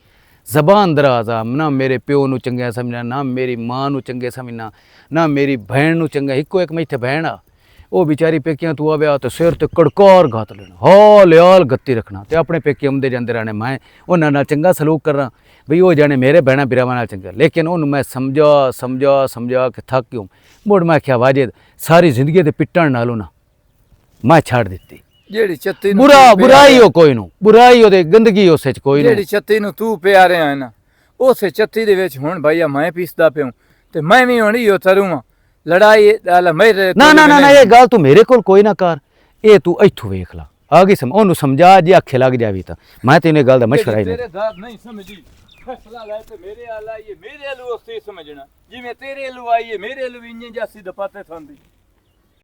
जबान दराज आ ना मेरे प्यो नूं चंगा समझना ना मेरी मां नूं चंगे समझना ना मेरी बहन नूं चंगा इक्को एक मैथे बहन आ वो बेचारी पेकियां तू आवे तो सिर ते कड़कार घात लेना हाल हाल गत्ती रखना ते अपने पेके आउंदे जांदे रहने मैं उन्हां नाल चंगा सलूक करना बई वो जाने मेरे भैणा बिरावां नाल चंगा लेकिन उन्होंने मैं समझा के थक गया मुड़ मैं आख्या वाजिद सारी जिंदगी दे पिट्टण नालों ना मैं छाड़ दित्ती जेड़ी चत्ती बुराई हो कोई नू बुराई ओदे गंदगी उस च कोई जेड़ी चत्ती नू तू प्यारे है ना ਉਸੇ ਚੱਤੀ ਦੇ ਵਿੱਚ ਹੁਣ ਭਾਈਆ ਮੈਂ ਪੀਸਦਾ ਪਿਉ ਤੇ ਮੈਂ ਵੀ ਹੁਣ ਇਹੋ ਤਰੂੰ ਲੜਾਈ ਵਾਲਾ ਮੇਰੇ ਨਾ ਨਾ ਨਾ ਨਾ, ਇਹ ਗੱਲ ਤੂੰ ਮੇਰੇ ਕੋਲ ਕੋਈ ਨਾ ਕਰ, ਇਹ ਤੂੰ ਇੱਥੋਂ ਵੇਖ ਲਾ ਆ ਗਈ ਉਹਨੂੰ ਸਮਝਾ ਜੇ ਅੱਖੇ ਲੱਗ ਜਾਵੀ ਤਾਂ ਮੈਂ ਤੈਨੂੰ ਇਹ ਗੱਲ ਦਾ ਮਸ਼ਵਰਾ ਹੀ ਨਹੀਂ। ਤੇਰੇ ਦਾਦ ਨਹੀਂ ਸਮਝੀ ਫੈਸਲਾ ਲੈ ਤੇ ਮੇਰੇ ਆਲਾ ਇਹ ਮੇਰੇ ਆਲੂ ਉਸੇ ਸਮਝਣਾ ਜਿਵੇਂ ਤੇਰੇ ਆਲੂ ਆਈਏ ਮੇਰੇ ਆਲੂ ਵੀ ਇੰਨੇ ਜਾਸੀ ਦਪਾਤੇ ਥੰਦੀ